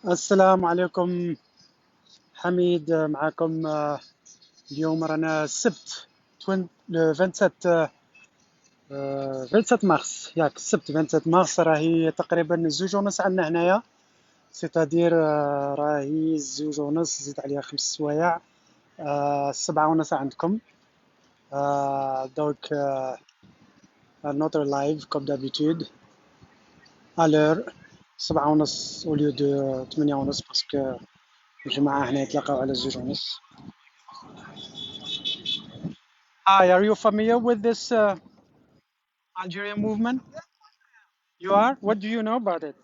السلام عليكم. حميد معكم. اليوم رانا السبت لو 27 27 مارس، ياك السبت 27 مارس. راهي تقريبا الزوج ونص عندنا هنايا، سيتادير راهي الزوج ونص زيد عليها 5 سوايع، 7 ونص عندكم. دونك نوتر لايف كوم دابيتود الور 7 ونص اوليو دو 8 ونص، باسكو الجماعة هنا يتلاقاو على الزوج ونص. Hi, are you familiar with this Algerian movement? You are? What do you know about it?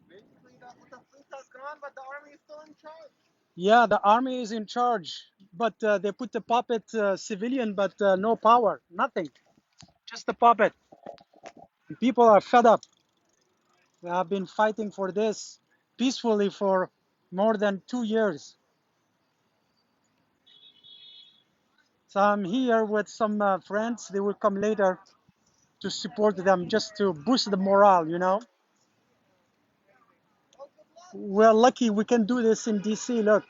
Basically, the fleet has gone, but the army is still in charge. Yeah, the army is in charge, but they put the puppet civilian, but no power, nothing, just a puppet. People are fed up. They have been fighting for this peacefully for more than 2 years. So I'm here with some friends. They will come later to support them, just to boost the morale, you know. We're lucky we can do this in DC. Look,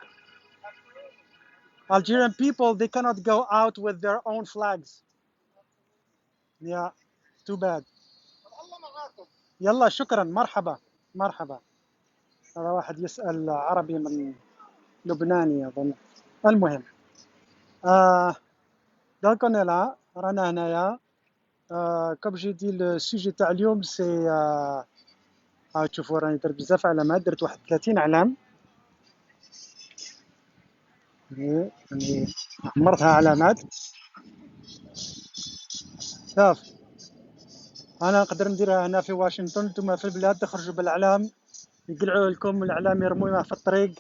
Algerian people, they cannot go out with their own flags. Yeah, too bad. الله معاكم. يلا شكرا، مرحبا مرحبا. هذا واحد يسأل عربي من لبناني أظن. المهم دونك انا لا رانا هنايا. كوم جي دي السوجي تاع اليوم سي هاو تشوفوا راني درت بزاف علامات، درت واحد 30 علام. يعني عمرتها علامات. شوف، انا نقدر نديرها هنا في واشنطن، نتوما في البلاد تخرجوا بالاعلام، يقلعوا لكم الاعلام، يرموها في الطريق،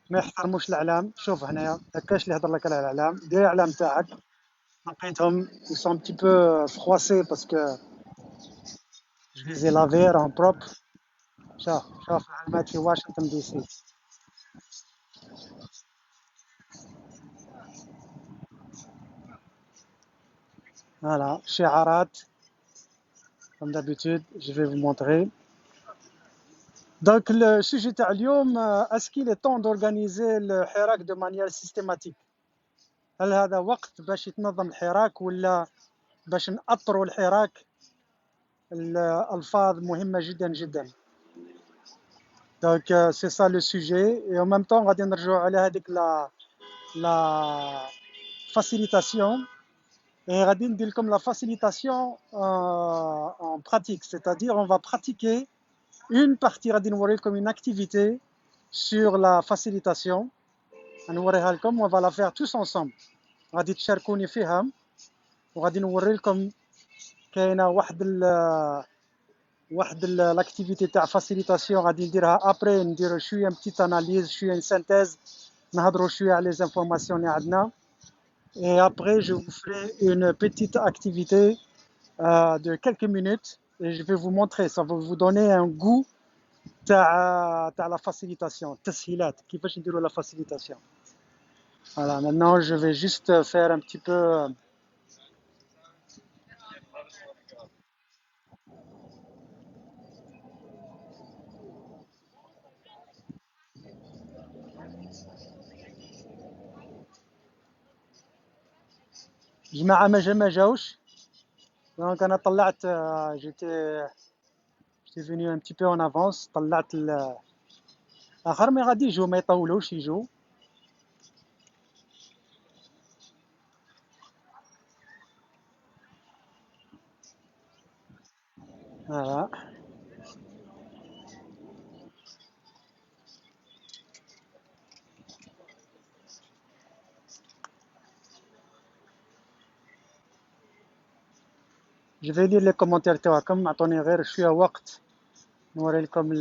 ما يحترموش الاعلام. شوف هنايا هكاش اللي يهضر لك على الاعلام، دير الاعلام تاعك. لقيتهم ils sont un petit peu froissés parce que je les ai lavés en propre. شوف العلامات في واشنطن دي سي. فوالا شعارات comme d'habitude. Je vais vous montrer. Donc le sujet تاع اليوم، est-ce qu'il est temps d'organiser الحراك de manière systématique؟ هل هذا وقت باش يتنظم الحراك ولا باش نأطروا الحراك؟ الألفاظ مهمة جدا جدا. Donc c'est ça le sujet. Et en même temps غادي نرجعوا على هذيك la facilitation. Et غادي ندير لكم la facilitation en pratique, c'est-à-dire on va pratiquer une partie. غادي نوري لكم une activité sur la facilitation. نوريها لكم، on va la faire tous ensemble. غادي تشاركوني فيها، وغادي نوري لكم كاينه واحد لاكتيفيتي تاع فاسيليتاسيون غادي نديرها ابري، ندير شويه بتيت اناليز، شويه سانتيز، نهضروا شويه على لي زانفورماسيون اللي عندنا. Et après, je vous ferai une petite activité de quelques minutes et je vais vous montrer. Ça va vous donner un goût تاع la facilitation, التسهيلات، كيفاش نديروا la facilitation. Voilà, maintenant je vais juste faire un petit peu. جماعة ما جاوش. دونك أنا طلعت، جيتي فيني un petit peu en avance. طلعت الآخر، ما غادي يجوا، ما يطولوش يجوا. Voilà. Je vais lire les commentaires تاعكم. أعطوني غير شوية وقت نوري لكم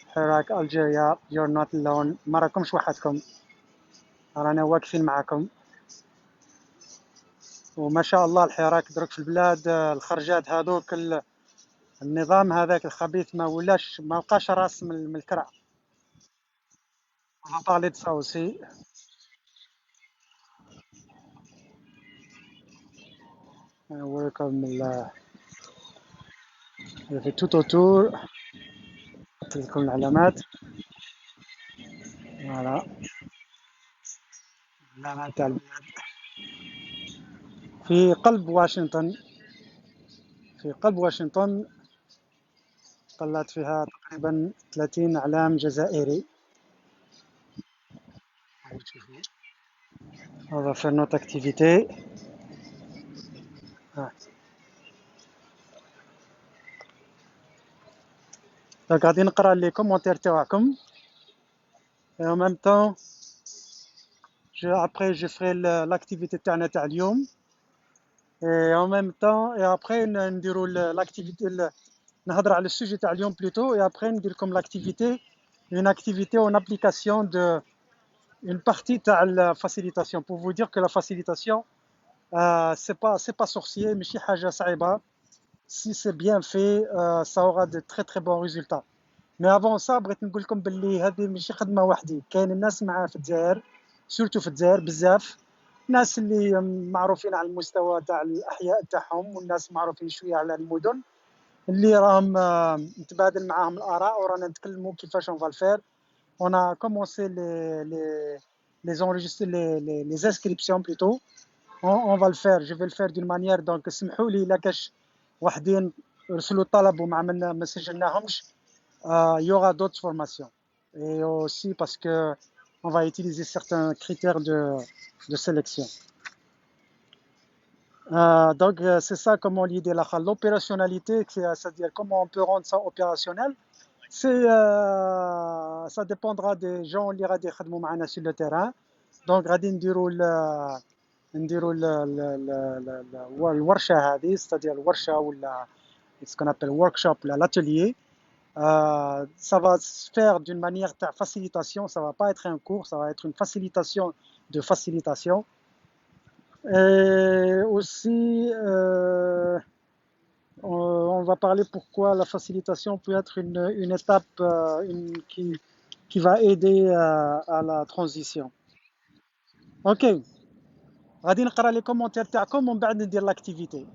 حراك ألجيريا. You're not alone. ما راكمش وحدكم، رانا واقفين معاكم. وما شاء الله الحراك درك في البلاد الخرجات هذوك النظام هذاك الخبيث ما بقاش راس من الكرع. On va parler de ça aussi. نوريكم في tout autour. لكم العلامات. فوالا العلامات تاع البلاد في قلب واشنطن. في قلب واشنطن طلعت فيها تقريبا 30 علام جزائري. On va faire notre activité. دونك غادي نقرا لي كومونتير تاعكم. Et en même temps après je ferai l'activité تاعنا تاع اليوم. Et en même temps et après نديروا l'activité نهضر على السوجي تاع اليوم plutôt et après ندير لكم l'activité une activité en application de une partie تاع la facilitation pour vous dire que la facilitation c'est pas sorcier ماشي حاجه صعيبه. Si c'est bien fait ça aura de très très bons résultats. Mais avant ça بغيت نقول لكم باللي هذه ماشي خدمه وحدي. كاين الناس معاه في الجزائر سورتو في الجزائر بزاف ناس اللي معروفين على المستوى تاع الاحياء تاعهم والناس معروفين شويه على المدن اللي راهم نتبادل معاهم الاراء ورانا نتكلموا كيفاش اون فالفير. On a commencé les enregistrements, les inscriptions plutôt. On va le faire, je vais le faire d'une manière donc سمحوا لي الا كاش وحدين رسلوا الطلب وما عملنا ما سجلناهمش. Il y aura d'autres formations et aussi parce que on va utiliser certains critères de sélection. Donc c'est ça comment l'idée l'opérationnalité, c'est-à-dire comment on peut rendre ça opérationnel. C'est ça dépendra des gens اللي غادي يخدموا معنا sur le terrain. Donc غادي نديروا الورشه هذه c'est-à-dire الورشه ولا ce qu'on appelle workshop l'atelier. Ça va se faire d'une manière de facilitation, ça va pas être un cours, ça va être une facilitation de facilitation. Et aussi on va parler pourquoi la facilitation peut être une étape qui va aider à la transition. Ok, غادي نقرا les commentaires تاعكم ومن بعد ندير l'activité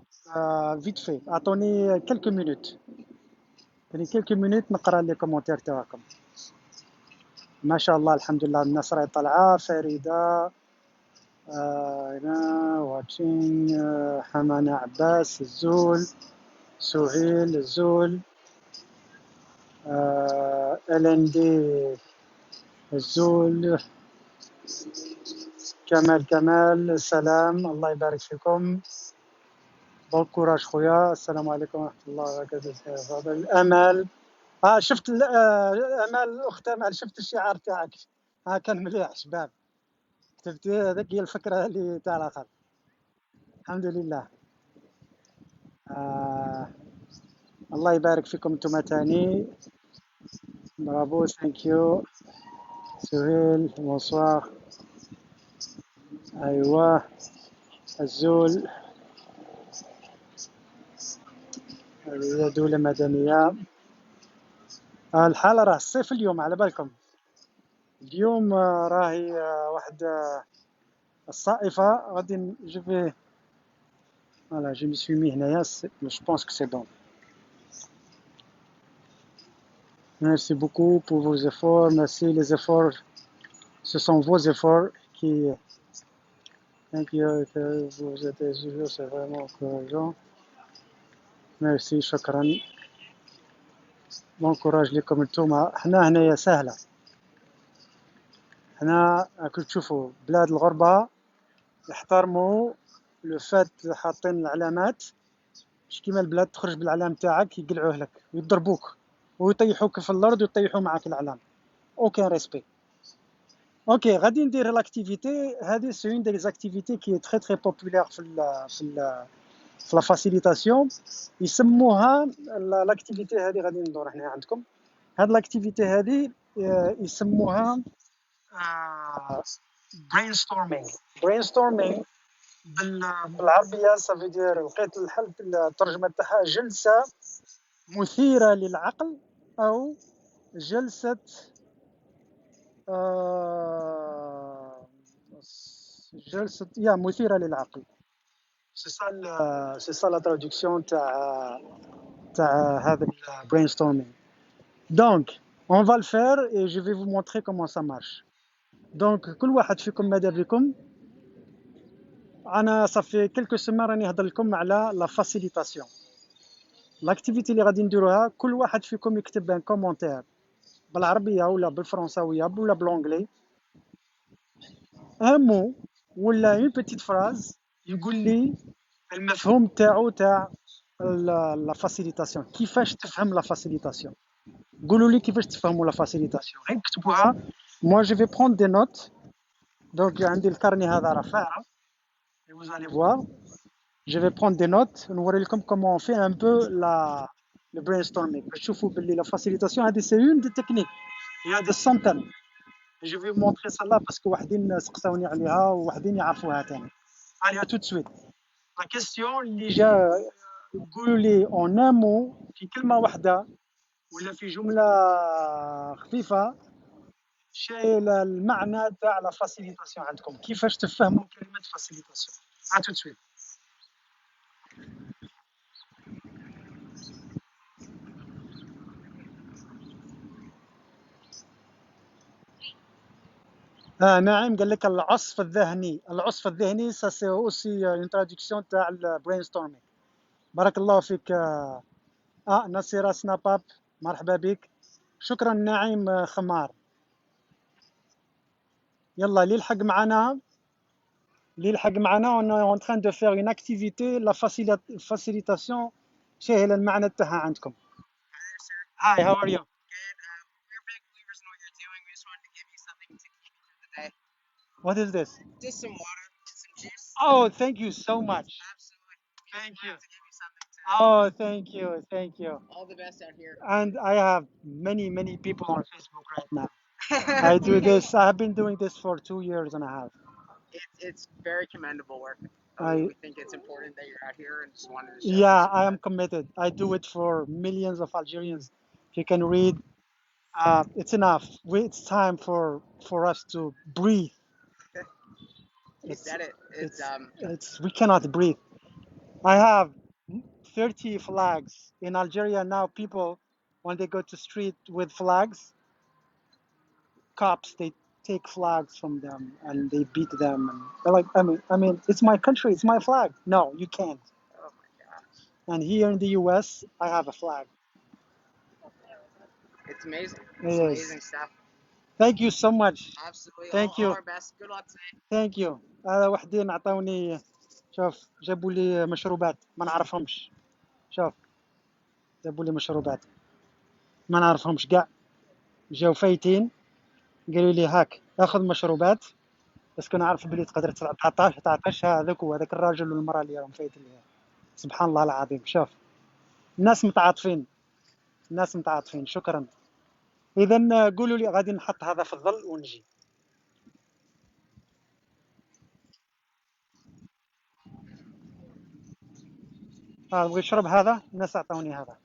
vite fait. Attendez quelques minutes. نقرا les commentaires تاعكم. ما شاء الله الحمد لله الناس راهي طالعه. فريده واتشين حمانه عباس الزول سهيل الزول LND الزول كمال سلام الله يبارك فيكم. بون كوراج خويا. السلام عليكم ورحمه الله وبركاته. امال شفت امال اخت امال شفت الشعار تاعك كان مليح شباب كتبت هذيك هي الفكره اللي تاع الاخر. الحمد لله. الله يبارك فيكم انتم تاني. برافو ثانك يو سهيل بونسوار. ايوه الزول هذه دولة مدنية. الحالة راه الصيف اليوم على بالكم. اليوم راهي واحد الصائفة غادي جو في فوالا جو مي سوي مي هنايا جو بونس كو سي بون. Merci beaucoup pour vos efforts. Merci les efforts. Ce sont vos efforts qui thank you que vous êtes toujours c'est vraiment encourageant. Merci شكرا. بون كوراج لكم نتوما. حنا هنايا سهلة. حنا راكم تشوفوا بلاد الغربة يحترموا لو فات حاطين العلامات مش كيما البلاد تخرج بالعلام تاعك يقلعوه لك ويضربوك ويطيحوك في الارض ويطيحوا معاك العلام. اوكي ريسبي. اوكي غادي ندير لاكتيفيتي هذه سي اون دي زاكتيفيتي كي تري تري بوبولير في لا فاسيليتاسيون. يسموها لاكتيفيتي هذه غادي ندور هنا عندكم. هاد لاكتيفيتي هذه يسموها brainstorming. بالعربية ça veut dire لقيت الحل الترجمة تاعها جلسة مثيرة للعقل أو جلسة جلسة مثيرة للعقل. C'est ça la traduction تاع هذا brainstorming. Donc on va le faire et je vais vous montrer comment ça marche. Donc كل واحد فيكم ماذا بكم انا صافي كلكو سيمان راني نهضر لكم على لا فاسيليتاسيون. لاكتيفيتي اللي غادي نديروها كل واحد فيكم يكتب ان كومونتير بالعربيه ولا بالفرنساويه ولا بالانجلي ان مو ولا اون بيتيت فراز يقول لي المفهوم تاعو تاع لا فاسيليتاسيون. كيفاش تفهم لا فاسيليتاسيون؟ قولوا لي كيفاش تفهموا لا فاسيليتاسيون، غير كتبوها. moi je vais prendre des notes. donc عندي الكارني هذا رافعه et vous allez voir. Je vais prendre des notes. نوري لكم comment on fait un peu le brainstorming. باش تشوفوا باللي la facilitation هذه c'est une des techniques. Il y a des centaines. Je vais vous montrer celle-là parce que وحدين سقساوني عليها ووحدين يعرفوها تاني. Allez, à tout de suite. La question اللي جا قولوا لي en un mot في كلمة واحدة ولا في جملة خفيفة شيء المعنى تاع la facilitation عندكم. كيفاش تفهموا كلمة facilitation. À tout de suite. نعم قال لك العصف الذهني. العصف الذهني ça c'est aussi une traduction تاع brainstorming. بارك الله فيك. نصيرة سناب اب مرحبا بك. شكرا نعيم خمار. يلا اللي يلحق معنا on est en train de faire une activité la facilitation. شاهل المعنى تاعها عندكم. Hi, how are you? Good. We're big believers in what you're doing. We just wanted to give you something to keep you through the day. What is this? Just some water, some juice. Oh, thank you so much. Absolutely. Thank you. To give you something to. Oh, thank you. All the best out here. And I have many people on Facebook right now. I do this. I have been doing this for 2 years and a half. It's very commendable work. We think it's important that you're out here and just wanted to show. Yeah, I am committed. I do it for millions of Algerians. If you can read, it's enough. It's time for us to breathe. You said it. We cannot breathe. I have 30 flags in Algeria now. People, when they go to street with flags, cops, they take flags from them and they beat them. And they're like, I mean, it's my country, it's my flag. No, you can't. Oh my gosh. And here in the US, I have a flag. It's amazing. It's amazing stuff. Thank you so much. Absolutely. Thank you. All our best. Good luck today. Thank you. هذا وحدين عطاوني. شوف جابوا لي مشروبات ما نعرفهمش. شوف جابوا لي مشروبات ما نعرفهمش كاع. جاو فايتين قالوا لي هاك اخذ مشروبات بس كنا عارف بلي تقدر تعطش هذاك وهذاك الراجل والمراه اللي راهم فايتين ليها. سبحان الله العظيم. شوف الناس متعاطفين. شكرا. اذا قولوا لي غادي نحط هذا في الظل ونجي. بغي يشرب هذا الناس عطاوني هذا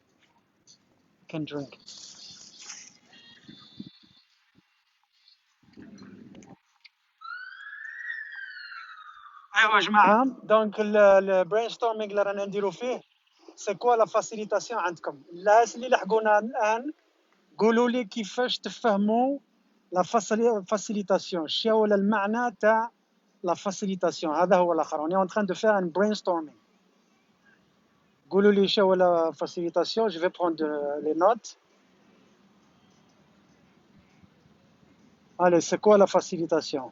can drink. ايوا جماعه دونك البرينستورمينغ اللي رانا نديرو فيه سي كوا لا فاسيليتاسيون عندكم. الناس اللي لحقونا الان قولوا لي كيفاش تفهموا لا فاسيليتاسيون. شنو هو المعنى تاع لا فاسيليتاسيون؟ هذا هو الاخر. on est en train de faire un brainstorming. قولوا لي شنو هو لا فاسيليتاسيون. je vais prendre les notes. allez, c'est quoi la facilitation?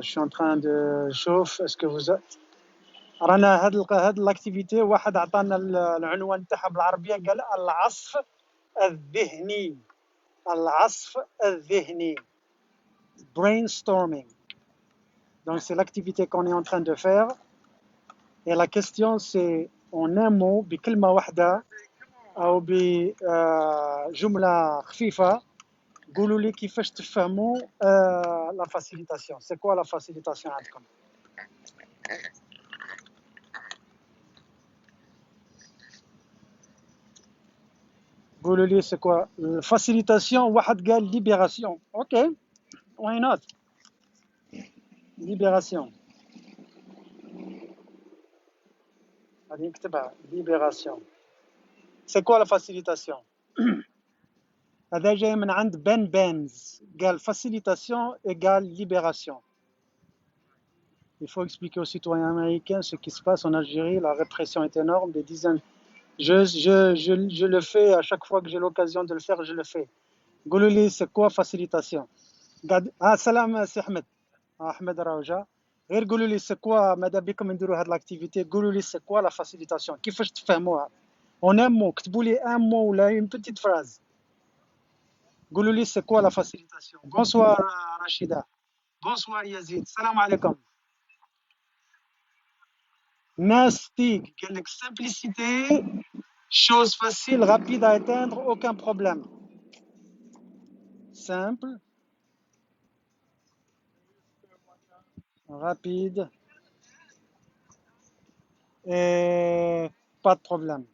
je suis en train de chauffe. est-ce que vous رانا هاد الاكتيفيتي واحد عطانا العنوان تاعها بالعربيه قال العصف الذهني. العصف الذهني brainstorming. donc c'est l'activité qu'on est en train de faire et la question c'est en un mot بكلمه واحده او بجمله خفيفه قولوا لي كيفاش تفهموا la facilitation. C'est quoi la facilitation عندكم؟ قولوا لي c'est quoi facilitation. واحد قال libération. OK. Why not? Libération. غادي نكتبها libération. C'est quoi la facilitation? هذا جاي من عند Ben Benz. قال facilitation égale libération. Il faut expliquer aux citoyens américains ce qui se passe en Algérie. La répression est énorme. Des dizaines. Je le fais à chaque fois que j'ai l'occasion de le faire, je le fais. قولوا لي c'est quoi facilitation? قاعد سلام سي احمد. احمد راه جا. غير قولوا لي c'est quoi ماذا بكم نديروا هاد لاكتيفيتي. قولوا لي c'est quoi la facilitation. كيفاش تفهموها؟ En un mot. كتبوا لي un mot ولا une petite phrase. قولوا لي c'est quoi la facilitation. Bonsoir Rachida. Bonsoir Yazid. Salam alaikum. Nastig, quelle simplicité, chose facile, rapide à atteindre, aucun problème. Simple, rapide et pas de problème.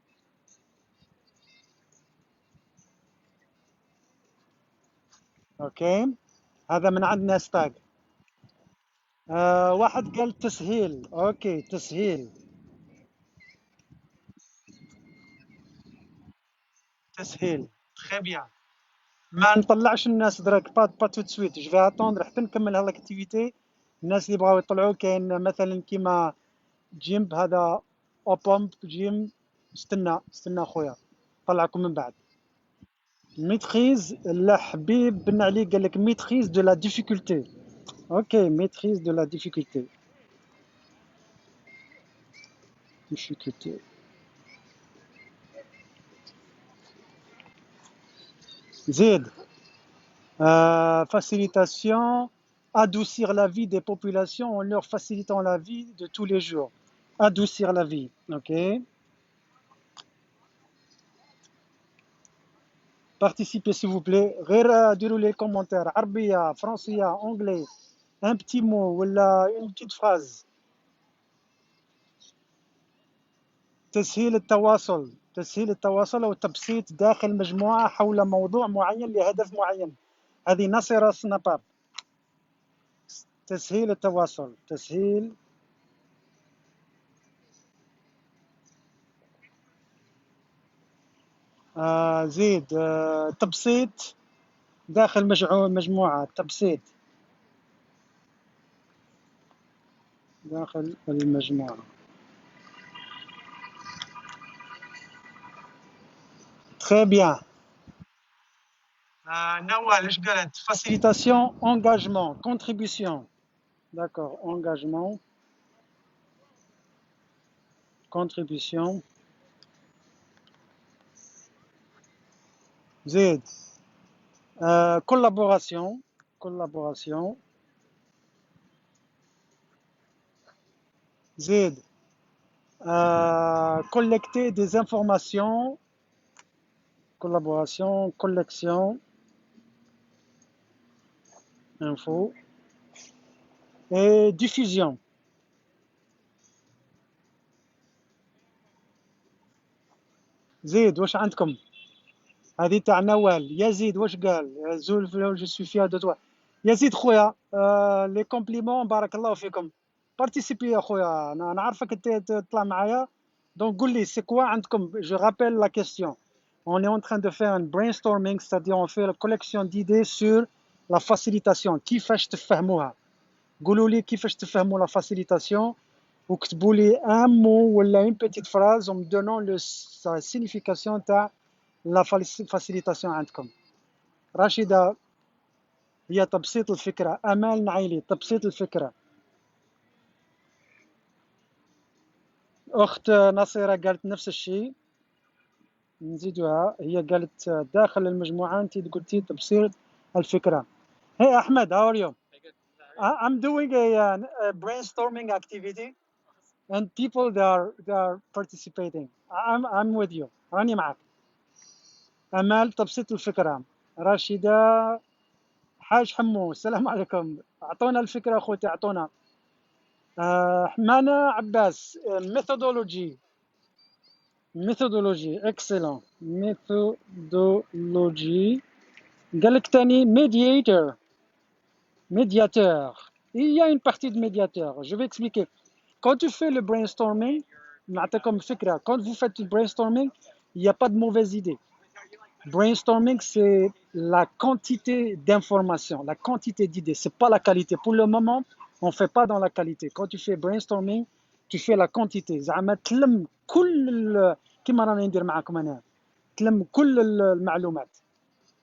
Ok. هذا من عند ناستاج. واحد قال تسهيل. اوكي تسهيل. تسهيل. Très bien. ما نطلعش الناس دراك با تو سويت. جو في اتوندر حتى نكمل هاد لاكتيفيتي. الناس اللي بغاو يطلعوا كاين مثلا كيما جيم هذا اوبومب جيم. استنى خويا طلعكم من بعد. ميتريز. لا حبيب بن علي قال لك ميتريز دو لا ديفيكولتي. اوكي ميتريز دو لا ديفيكولتي. ديفيكولتي. زيد. Facilitation, adoucir la vie des populations en leur facilitant la vie de tous les jours. Adoucir la vie, ok. Participez s'il vous plaît. غير ديروا les commentaires. عربية, فرنسية, anglais. Un petit mot ولا une petite phrase. تسهيل التواصل. تسهيل التواصل أو تبسيط داخل مجموعة حول موضوع معين لهدف معين. هذه نصيرة سناباب. تسهيل التواصل. تسهيل زيد. تبسيط داخل مجموعة. تبسيط داخل المجموعة. Très bien. Nawal, ايش قالت؟ Facilitation, engagement, contribution. D'accord, engagement, contribution. زيد. Collaboration, collaboration. زيد. Collecter des informations. Collaboration, collection, info. Et diffusion. زيد واش عندكم؟ هذه تاع نوال. يزيد واش قال؟ زول جو سوي فيها دو توا. يزيد خويا لي كومبليمون بارك الله فيكم. بارتيسيبي يا خويا. انا نعرفك تطلع معايا. دونك قول لي سي كوا عندكم. جو رابيل لا كيستيون. On est en train de faire un brainstorming, c'est-à-dire on fait la collection d'idées sur la facilitation. كيفاش تفهموها؟ قولوا لي كيفاش تفهموا la facilitation وكتبوا لي un mot ولا une petite phrase en me donnant la signification تاع la facilitation عندكم. راشدة هي تبسيط الفكرة. أمال نعيلي تبسيط الفكرة. أخت نصيرة قالت نفس الشيء. نزيدوها. هي قالت داخل المجموعة. أنت قلتي تبسيط الفكرة. Hey Ahmed, how are you? I'm doing a brainstorming activity and people they are participating. I'm with you. راني معك. أمال تبسيط الفكرة. راشدة حاج حمو السلام عليكم. اعطونا الفكره اخوتي اعطونا. حمانه عباس ميثودولوجي اكسلون ميثودولوجي. قال لك ثاني médiateur. Il y a une partie de médiateur. Je vais expliquer. Quand tu fais le brainstorming, quand vous faites le brainstorming, il n'y a pas de mauvaise idée. Brainstorming, c'est la quantité d'informations, la quantité d'idées. C'est pas la qualité. Pour le moment, on fait pas dans la qualité. Quand tu fais brainstorming, tu fais la quantité. زعما تلم كل كيما راني ندير معكم أنا. تلم كل المعلومات.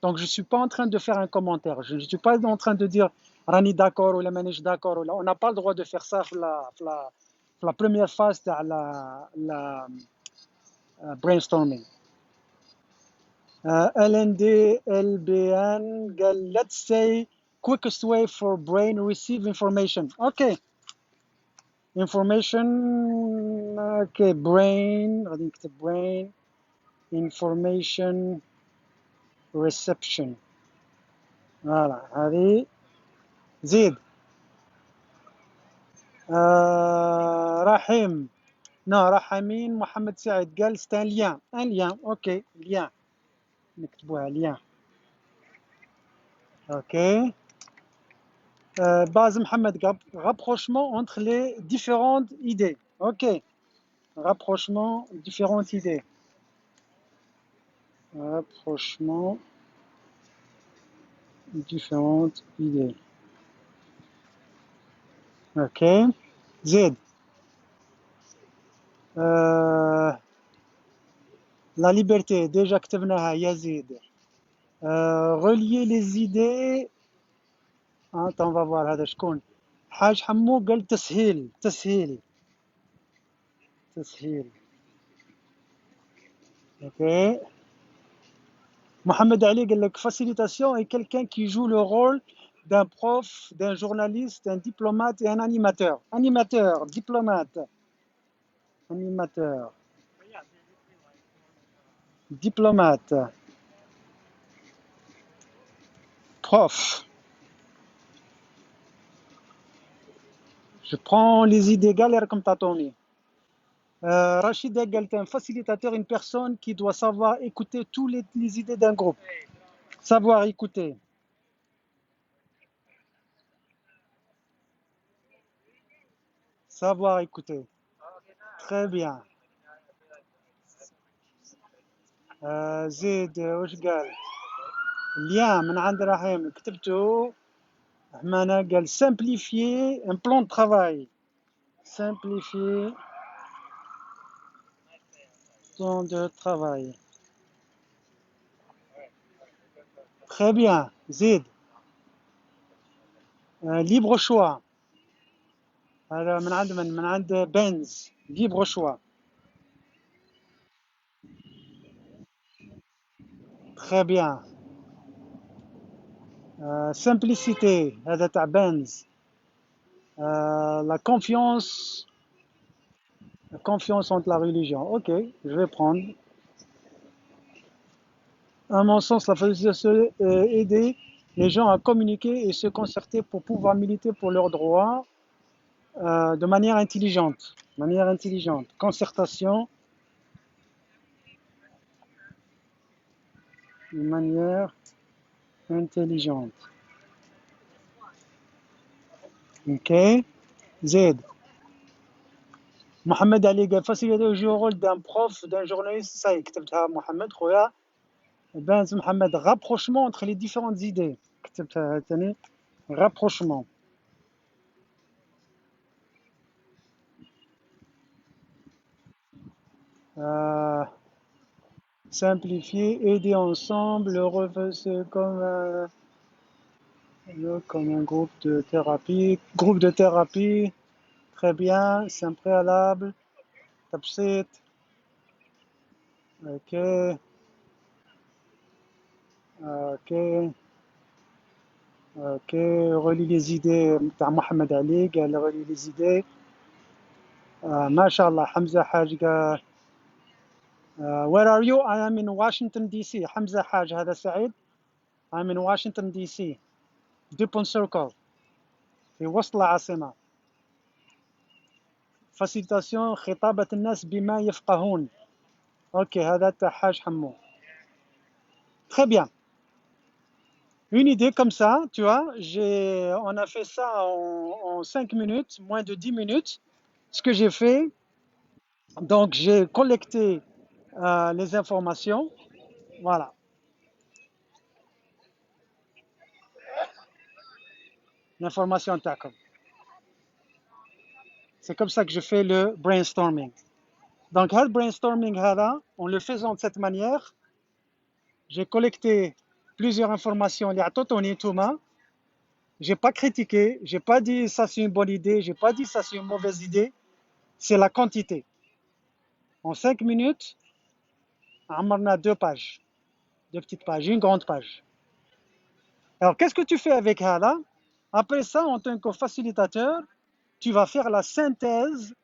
Donc je suis pas en train de faire un commentaire. Je ne suis pas en train de dire راني d'accord ولا مانيش d'accord ولا. On n'a pas le droit de faire ça في la première phase تاع la brainstorming. LND LBN قال let's say quickest way for brain receive information. Okay. Information. Okay. Brain غادي نكتب brain information reception. فوالا هذه. زيد. رحيم. نو رحمين محمد سعيد قال c'est un lien. Un lien. Ok. Lien. نكتبوها lien. Ok. Baz Mohamed, rapprochement entre les différentes idées. Ok. Rapprochement, différentes idées. Rapprochement, différentes idées. Ok. Z. La liberté, déjà كتبناها Yazid. Relier les idées. Attends, on va voir هذا شكون. حاج حمو قال تسهيل. Ok. Mohamed Ali قال لك facilitation est quelqu'un qui joue le rôle d'un prof, d'un journaliste, d'un diplomate et un animateur. Diplomate, prof. Je prends les idées galères comme Tatomi. Rachid قال un facilitateur, une personne qui doit savoir écouter toutes les idées d'un groupe. Savoir écouter. Savoir écouter. Très bien. زيد وش قال؟ lien من عند رحيم كتبته. حمانة قال simplifier un plan de travail. Simplifier plan de travail. Très bien. زيد. libre choix. هذا من عند بنز. libre choix. Très bien. Simplicité. هذا تاع بنز. La confiance entre la religion. Ok, je vais prendre. À mon sens, la facilitation aider les gens à communiquer et se concerter pour pouvoir militer pour leurs droits de manière intelligente. Concertation. De manière intelligente. Ok. Z. Mohamed Ali قال faciliter joue le rôle d'un prof, d'un journaliste. Ça y est, كتبتها Mohamed خويا. Ben Mohamed, rapprochement entre les différentes idées. كتبتها ثاني. Rapprochement. Simplifier, aider ensemble, refaire comme un groupe de thérapie. Groupe de thérapie, très bien, c'est un préalable. Tabsit. Ok. Relie les idées. Mohamed Ali, relie les idées. MashaAllah, Hamza Haj. Where are you? I am in Washington DC. Hamza Haj, هذا سعيد. I'm in Washington DC. ديبون سيركل في وسط العاصمة. فاسيليتاسيون خطابة الناس بما يفقهون. اوكي هذا تاع حاج حمو. Très bien. Une idée comme ça, tu vois, on a fait ça en 5 minutes, moins de 10 minutes. Ce que j'ai fait, donc j'ai collecté les informations. Voilà. L'information TACOM. C'est comme ça que je fais le brainstorming. Donc, le brainstorming, en le faisant de cette manière, j'ai collecté plusieurs informations. Il y a tout main. J'ai pas critiqué, j'ai pas dit ça c'est une bonne idée, j'ai pas dit ça c'est une mauvaise idée. C'est la quantité. En 5 minutes, on a 2 pages, 2 petites pages, une grande page. Alors, qu'est-ce que tu fais avec Hada? Après ça, en tant que facilitateur, tu vas faire la synthèse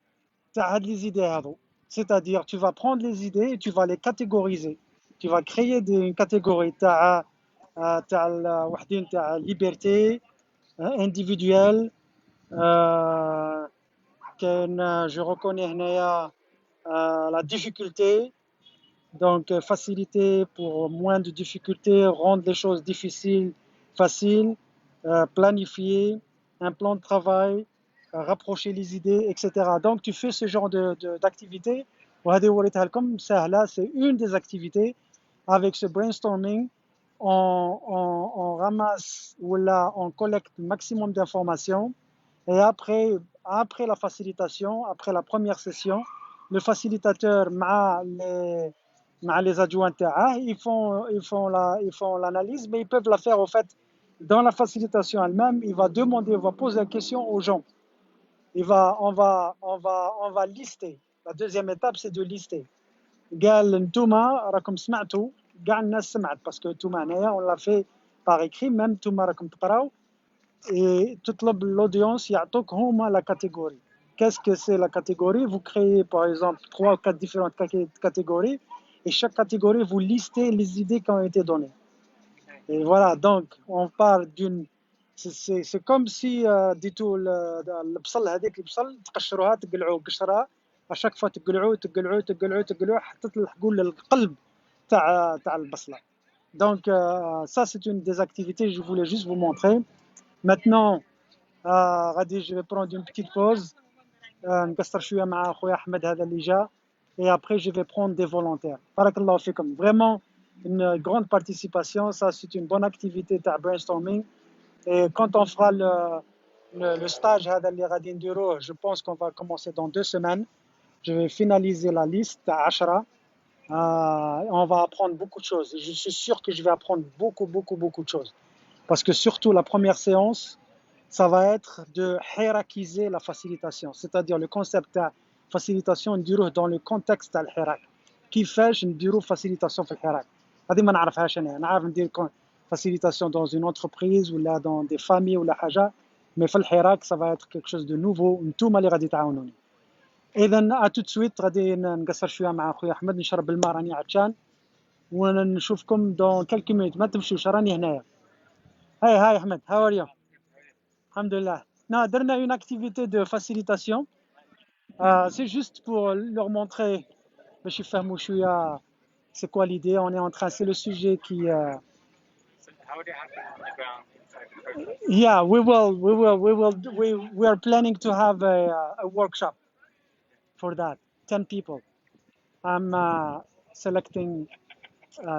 des idées. C'est-à-dire, tu vas prendre les idées et tu vas les catégoriser. Tu vas créer une catégorie. Tu as la liberté individuelle. Je reconnais la difficulté. Donc, faciliter pour moins de difficultés, rendre les choses difficiles, faciles, planifier, un plan de travail, rapprocher les idées, etc. Donc, tu fais ce genre d'activité. C'est une des activités. Avec ce brainstorming, on ramasse ou là, on collecte le maximum d'informations. Et après la facilitation, après la première session, le facilitateur, les adjoints, ils font l'analyse, mais ils peuvent la faire au fait dans la facilitation elle-même. Il va demander, il va poser la question aux gens. On va lister. La deuxième étape, c'est de lister. قال نتوما راكم سمعتوا كاع الناس سمعت باسكو نتوما هنايا on l'a fait par écrit même نتوما راكم تقراو et تطلب l'audience يعطوك هما la catégorie. Qu'est-ce que c'est la catégorie? Vous créez par exemple 3 ou 4 différentes catégories et chaque catégorie vous listez les idées qui ont été données. Et voilà, donc on parle d'une c'est comme si ديتوا البصل هذيك البصل تقشروها تقلعوا قشرها à chaque fois تقلعوا حتى تلحقوا للقلب تاع البصله. Donc ça c'est une des activités, je voulais juste vous montrer. Maintenant je vais prendre une petite pause نقصر شويه مع خويا احمد هذا اللي جا et après je vais prendre des volontaires. بارك الله فيكم. Vraiment une grande participation, ça c'est une bonne activité تاع brainstorming. Et quand on fera le stage je pense qu'on va commencer dans 2 semaines. Je vais finaliser la liste à 10. On va apprendre beaucoup de choses. Je suis sûr que je vais apprendre beaucoup de choses. Parce que surtout la première séance, ça va être de hiérarchiser la facilitation. C'est-à-dire le concept de facilitation dans le contexte de l'hirak. كيفاش نديرو facilitation في الحراك. هذه ما نعرفهاش أنا. نعرف ندير facilitation dans une entreprise ou là dans des familles ou la حاجة. Mais في الحراك ça va être quelque chose de nouveau. نتوما اللي غادي تعاونوني. إذا tout de suite غادي نقصر شوية مع خويا أحمد نشرب الماء راني عطشان ونشوفكم dans quelques minutes. ما تمشيوش راني هنايا. Hi Ahmed, how are you? Alhamdulillah. Non, درنا une activité de facilitation. C'est juste pour leur montrer باش يفهموا شوية c'est quoi l'idée. On est en train, c'est le sujet qui So how would it happen on the ground inside the prison? yeah, we are planning to have a workshop for that. 10 people. I'm selecting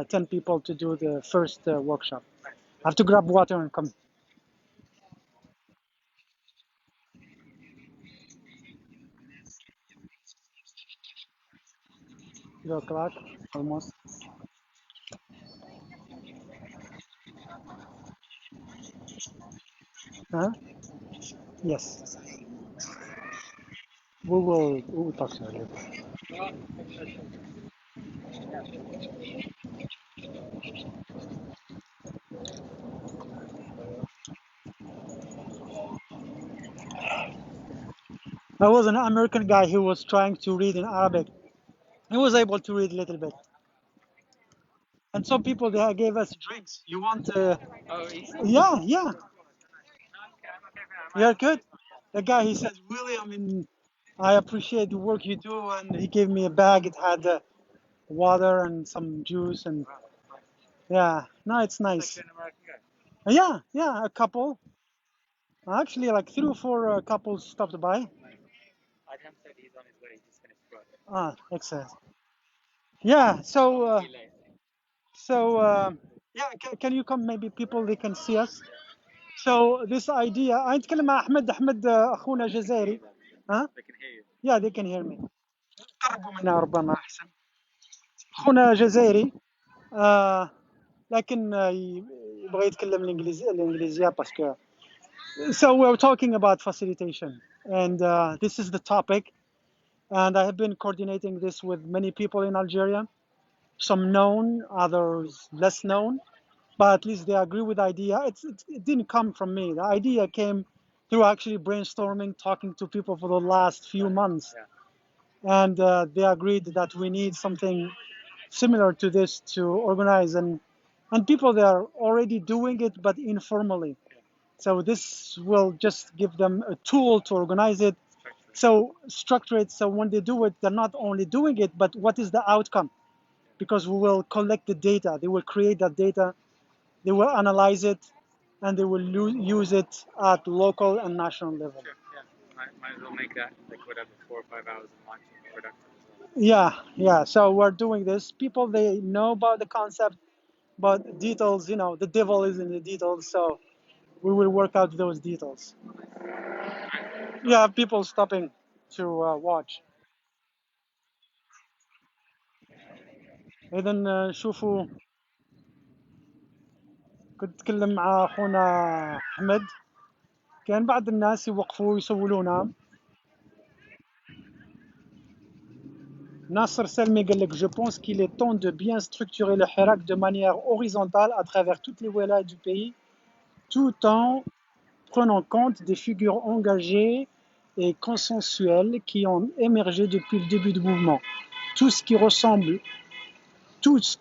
10 people to do the first workshop. I have to grab water and come. 2 o'clock almost. Huh? Yes. We will talk to you later. There was an American guy who was trying to read in Arabic. He was able to read a little bit. And some people they gave us drinks. You want? Oh, easy. Yeah. You're good? The guy, he says, William, I appreciate the work you do, and he gave me a bag. It had water and some juice, and yeah, no, it's nice. Yeah, a couple. Actually, like 3 or 4 couples stopped by. Ah, excellent. Yeah, yeah, can you come? Maybe people they can see us. So this idea, أنا أتكلم مع أحمد أخونا جزائري. ها؟ Yeah, they can hear me. قربوا منا ربما أحسن. أخونا جزائري لكن يبغى يتكلم الإنجليزية باسكو. So we're talking about facilitation, and this is the topic. And I have been coordinating this with many people in Algeria, some known, others less known, but at least they agree with the idea. It didn't come from me. The idea came through actually brainstorming, talking to people for the last few months. And they agreed that we need something similar to this to organize. And people, they are already doing it, but informally. So this will just give them a tool to organize it. So structure it so when they do it, they're not only doing it, but what is the outcome? Because we will collect the data. They will create that data, they will analyze it, and they will use it at local and national level. Might as well make that like whatever 4 or 5 hours of launching productive. Yeah. So we're doing this. People, they know about the concept, but details, the devil is in the details. So we will work out those details. You have people stopping to watch. إذا شوفوا، كنت أتكلم مع أخونا أحمد، كان بعض الناس يوقفوا يسولونا. Nasser Selmi قال لك: Je pense qu'il est temps de bien structurer le Hirak de manière horizontale à travers toutes les wilayas du pays, tout en prenant compte des figures engagées et consensuelles qui ont émergé depuis le début du mouvement. Tout ce qui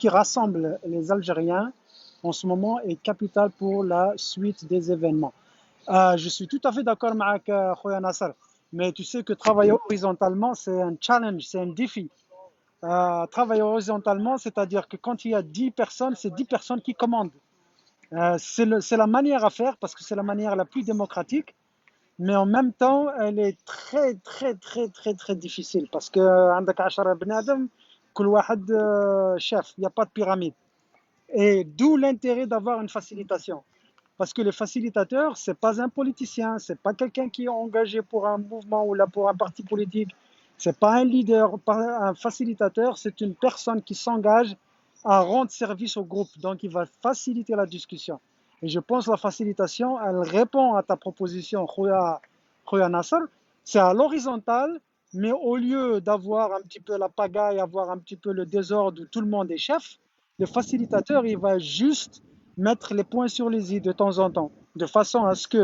rassemble les Algériens en ce moment est capital pour la suite des événements. Je suis tout à fait d'accord avec Khoya Nasser, mais tu sais que travailler horizontalement, c'est un challenge, c'est un défi. Travailler horizontalement, c'est-à-dire que quand il y a 10 personnes, c'est 10 personnes qui commandent. C'est la manière à faire parce que c'est la manière la plus démocratique, mais en même temps, elle est très, très, très, très, très difficile parce que عندك 10 بنادم كل واحد chef, il n'y a pas de pyramide. Et d'où l'intérêt d'avoir une facilitation. Parce que le facilitateur, ce n'est pas un politicien, ce n'est pas quelqu'un qui est engagé pour un mouvement ou là pour un parti politique, ce n'est pas un leader. Un facilitateur, c'est une personne qui s'engage à rendre service au groupe. Donc, il va faciliter la discussion. Et je pense que la facilitation, elle répond à ta proposition, Khoya Nasser. C'est à l'horizontale, mais au lieu d'avoir un petit peu la pagaille, avoir un petit peu le désordre où tout le monde est chef, le facilitateur, il va juste mettre les points sur les i de temps en temps, de façon à ce que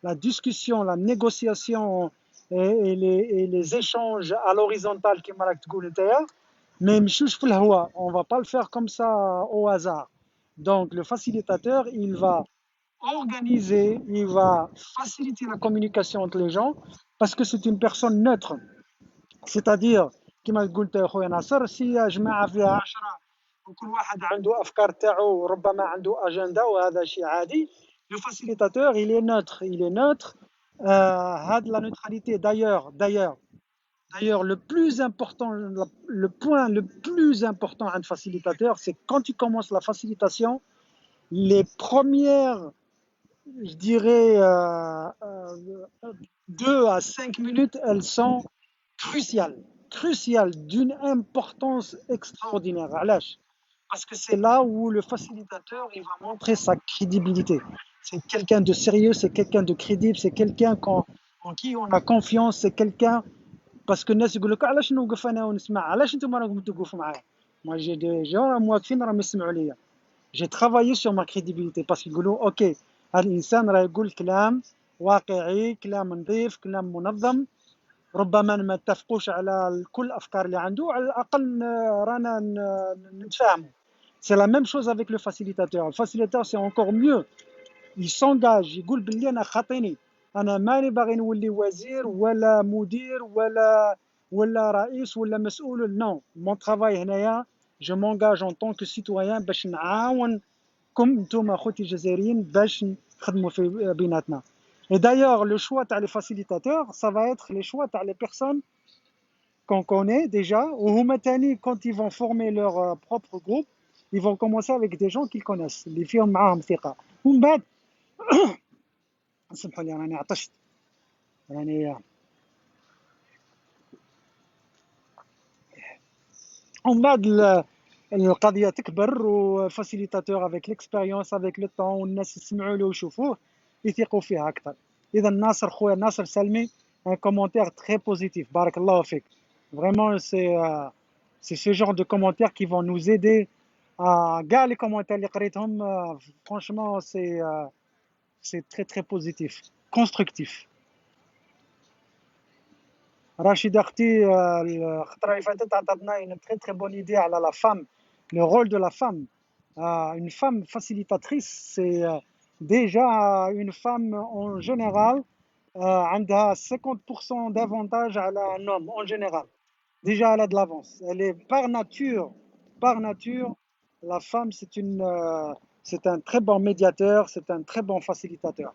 la discussion, la négociation et les échanges à l'horizontale, mais on ne va pas le faire comme ça au hasard. Donc le facilitateur, il va organiser, il va faciliter la communication entre les gens parce que c'est une personne neutre. C'est-à-dire, كما قلت خويا ناصر، سي جماعة فيها 10 وكل واحد عنده أفكار تاعو وربما عنده أجندة وهذا شيء عادي. Le facilitateur, il est neutre. هاد la neutralité. D'ailleurs, le plus important, le point le plus important à un facilitateur, c'est quand tu commences la facilitation, les premières, je dirais, 2 à 5 minutes, elles sont cruciales, d'une importance extraordinaire. Parce que c'est là où le facilitateur, il va montrer sa crédibilité. C'est quelqu'un de sérieux, c'est quelqu'un de crédible, c'est quelqu'un en qui on a confiance, c'est quelqu'un. Parce que الناس يقول لك علاش نوقف انا ونسمع، علاش انتم راكم توقفوا معايا. Moi j'ai des gens واقفين راهم يسمعوا ليا. J'ai travaillé sur ma crédibilité parce يقولوا اوكي، هذا الانسان راه يقول كلام واقعي، كلام نظيف، كلام منظم. ربما ما نتفقوش على كل الافكار اللي عنده، على الاقل رانا نتفاهموا. C'est la même chose avec le facilitateur. Le facilitateur, c'est encore mieux يسونجاج يقول باللي انا خاطيني، انا ماني باغي نولي وزير ولا مدير ولا رئيس ولا مسؤول. نو مون ترافاي هنايا جو مونجاج اون طونك سيتويان باش نعاونكم نتوما خوتي الجزائريين باش نخدموا في بيناتنا. Et d'ailleurs, le choix تاع les facilitateurs, ça va être les choix تاع les personnes qu'on connaît déjà, ou هما تاني quand ils vont former leur propre groupe, ils vont commencer avec des gens qu'ils connaissent, اللي فيهم معاهم ثقة. ومن بعد سمحوا لي راني عطشت يعني. ومن بعد القضية تكبر وفاسيليتاتور افيك ليكسبيريونس افيك لو طون والناس يسمعوا له ويشوفوه يثيقوا فيها أكثر. إذا ناصر خويا ناصر سلمي un commentaire très positif. بارك الله فيك. Vraiment c'est ce genre de commentaires qui vont nous aider à كاع les commentaires اللي قريتهم franchement c'est très très positif constructif. رشيدة اختي الخطره اللي فاتت عطاتنا une très très bonne idée على la femme, le rôle de la femme. Une femme facilitatrice, c'est déjà une femme en général عندها 50% d'avantage على un homme en général. Déjà elle a de l'avance. Elle est par nature, la femme c'est un très bon médiateur, c'est un très bon facilitateur.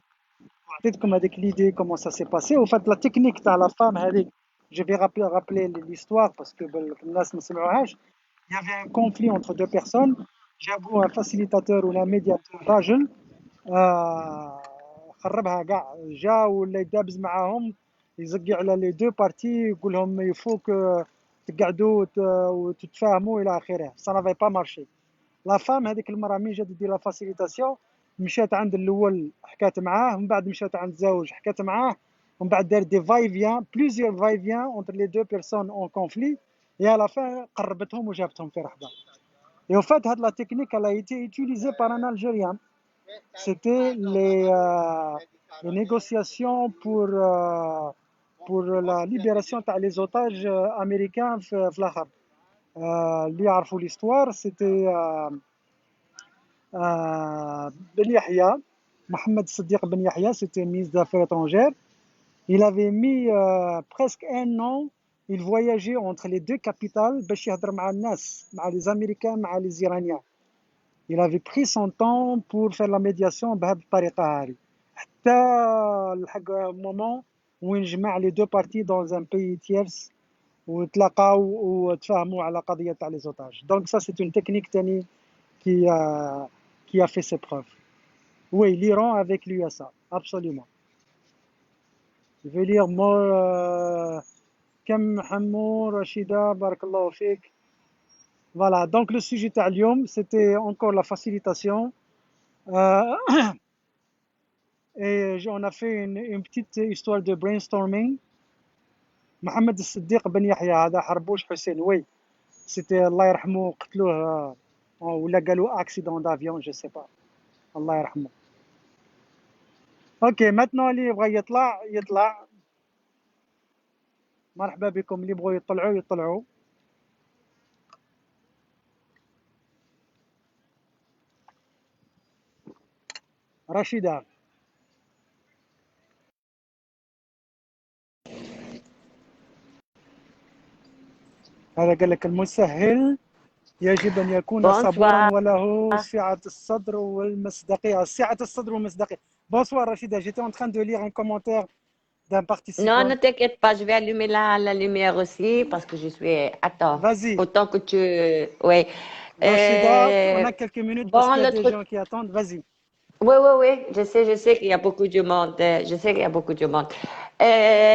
أعطيتكم هذيك l'idée comment ça s'est passé. Au fait la technique تاع la femme هذيك je vais rappeler l'histoire parce que الناس ما سمعوهاش. Il y avait un conflit entre deux personnes. جابوا un facilitateur ou un médiateur راجل خربها كاع، جا ولا يدابز معاهم يزقي على لي دو بارتي يقول لهم يفوك تقعدوا وتتفاهموا الى اخره. ça n'avait pas marché. لا فام هذيك المراه مين جات دير لا فاسيليتاسيون مشات عند الاول حكات معاه، ومن بعد مشات عند الزوج حكات معاه، ومن بعد دار دي فاي فيان بليزيور فاي فيان اونتر لي دو بيرسون اون كونفلي، et à la fin قربتهم وجابتهم في رحبه. Et au fait هاد la technique elle a été utilisée par un Algérien. C'était les négociations pour la libération des otages américains في الآخر. اللي يعرفوا l'histoire c'était Ben Yahya, Mohamed Siddiq Ben Yahya, c'était ministre des Affaires étrangères. Il avait mis presque un an, il voyageait entre les deux capitales باش يهضر مع الناس، مع les Américains مع les Iraniens. Il avait pris son temps pour faire la médiation بهذه الطريقة هذه حتى لحق moment وين جمع les deux parties dans un pays tiers وتلاقاو وتفاهموا على قضية تاع les otages. Donc ça c'est une technique تاني qui a fait ses preuves. Oui, l'Iran avec l'USA, absolument. Je vais lire moi كم حمو رشيدة بارك الله فيك. Voilà, donc le sujet تاع اليوم c'était encore la facilitation. Et on a fait une petite histoire de brainstorming. محمد الصديق بن يحيى هذا حربوش حسين. Oui, c'était الله يرحمه قتلوه ولا قالوا accident d'avion, je sais pas. الله يرحمه. اوكي maintenant اللي يبغى يطلع. مرحبا بكم اللي يبغوا يطلعوا. رشيدة. هذا قال لك المسهل يجب أن يكون صبورا وله سعة الصدر والمصداقية. سعة الصدر والمصداقية. Bonsoir Rachida, j'étais en train de lire un commentaire d'un participant. Non, ne t'inquiète pas, je vais allumer la lumière aussi parce que je suis... Attends. Vas-y. Autant que tu... Oui. Rachida, on a quelques minutes parce qu'il y a des gens qui attendent. Vas-y. Oui, je sais qu'il y a beaucoup de monde.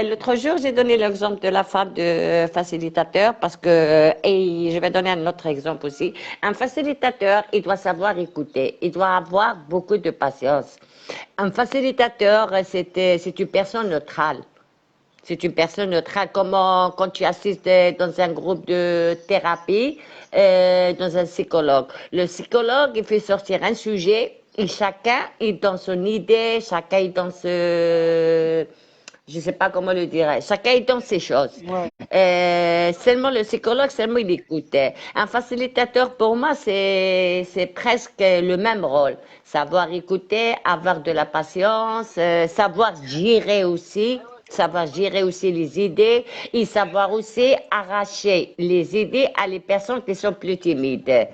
L'autre jour, j'ai donné l'exemple de la femme de facilitateur parce que, et je vais donner un autre exemple aussi. Un facilitateur, il doit savoir écouter, il doit avoir beaucoup de patience. Un facilitateur, c'est une personne neutrale. C'est une personne neutrale. Comment quand tu assistes dans un groupe de thérapie, dans un psychologue. Le psychologue, il fait sortir un sujet et chacun est dans son idée, chacun est dans ce... Je ne sais pas comment le dire. Chacun est dans ses choses. Ouais. Seulement le psychologue, seulement il écoute. Un facilitateur, pour moi, c'est presque le même rôle. Savoir écouter, avoir de la patience, savoir gérer aussi les idées et savoir aussi arracher les idées à les personnes qui sont plus timides.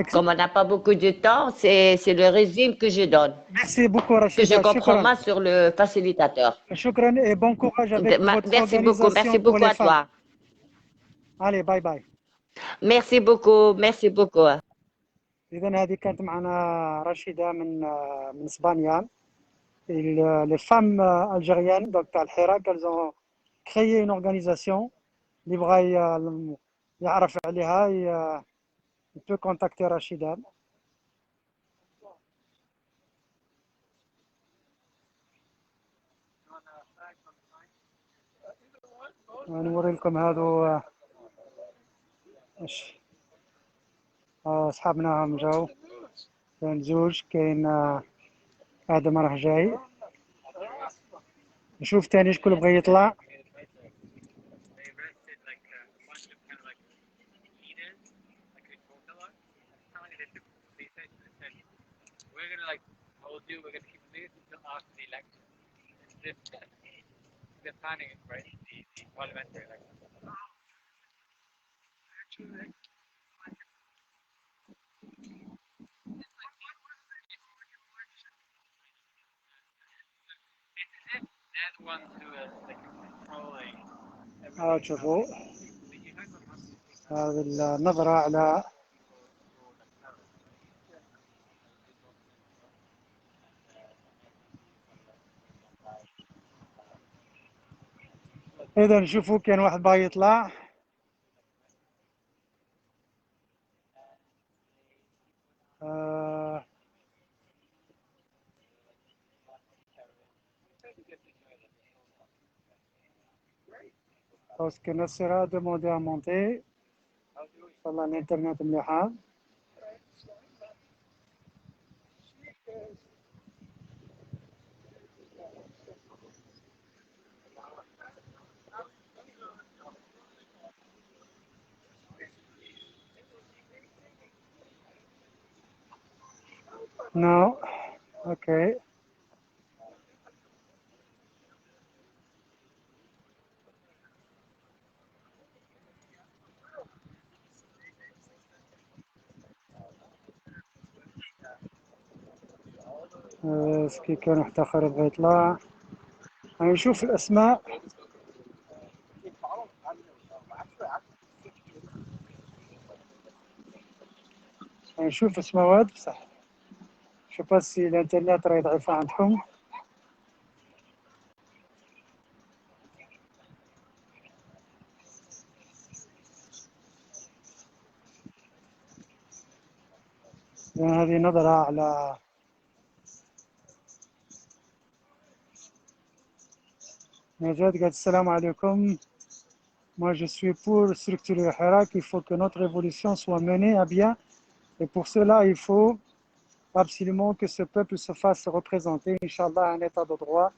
Comme on n'a pas beaucoup de temps, c'est le résumé que je donne, Merci beaucoup, que je Rachida. comprends Shukran. moi sur le facilitateur. Shukran et bon courage avec votre Merci organisation pour beaucoup les à femmes. toi. Allez, باي باي. Merci beaucoup. إذا هذه كانت معنا رشيدة من إسبانيا. Les femmes algériennes donc تاع الحراك elles ont créé une organisation اللي بغى يعرف عليها il peut contacter Rachida. نوري لكم هذو أصحابنا هم جاو. كاين زوج كاين آدم راه جاي. نشوف تاني شكون بغى يطلع. They arrested like a bunch of kind of like leaders, like they talked a lot. Kind of like they said, we're gonna like hold you, we're gonna keep this until after the election. They're planning it, right? The parliamentary election. They're the ones who are like controlling everything. شوفوا هذه النظرة على إذا نشوفوا كان واحد باغي يطلع. parce que Nasser a demandé à monter. والله الانترنت مليحة. No. Okay. سكي كان واحد آخر بغا يطلع. نشوف الأسماء. نشوف اسماء بصح شو با سي الانترنت راهي ضعيفة عندكم. هذه نظرة على نجاة قالت السلام عليكم. Moi je suis pour structurer le Hirak, il faut que notre révolution soit menée à bien et pour cela il faut absolument que ce peuple se fasse représenter, Inch'Allah, un état de droit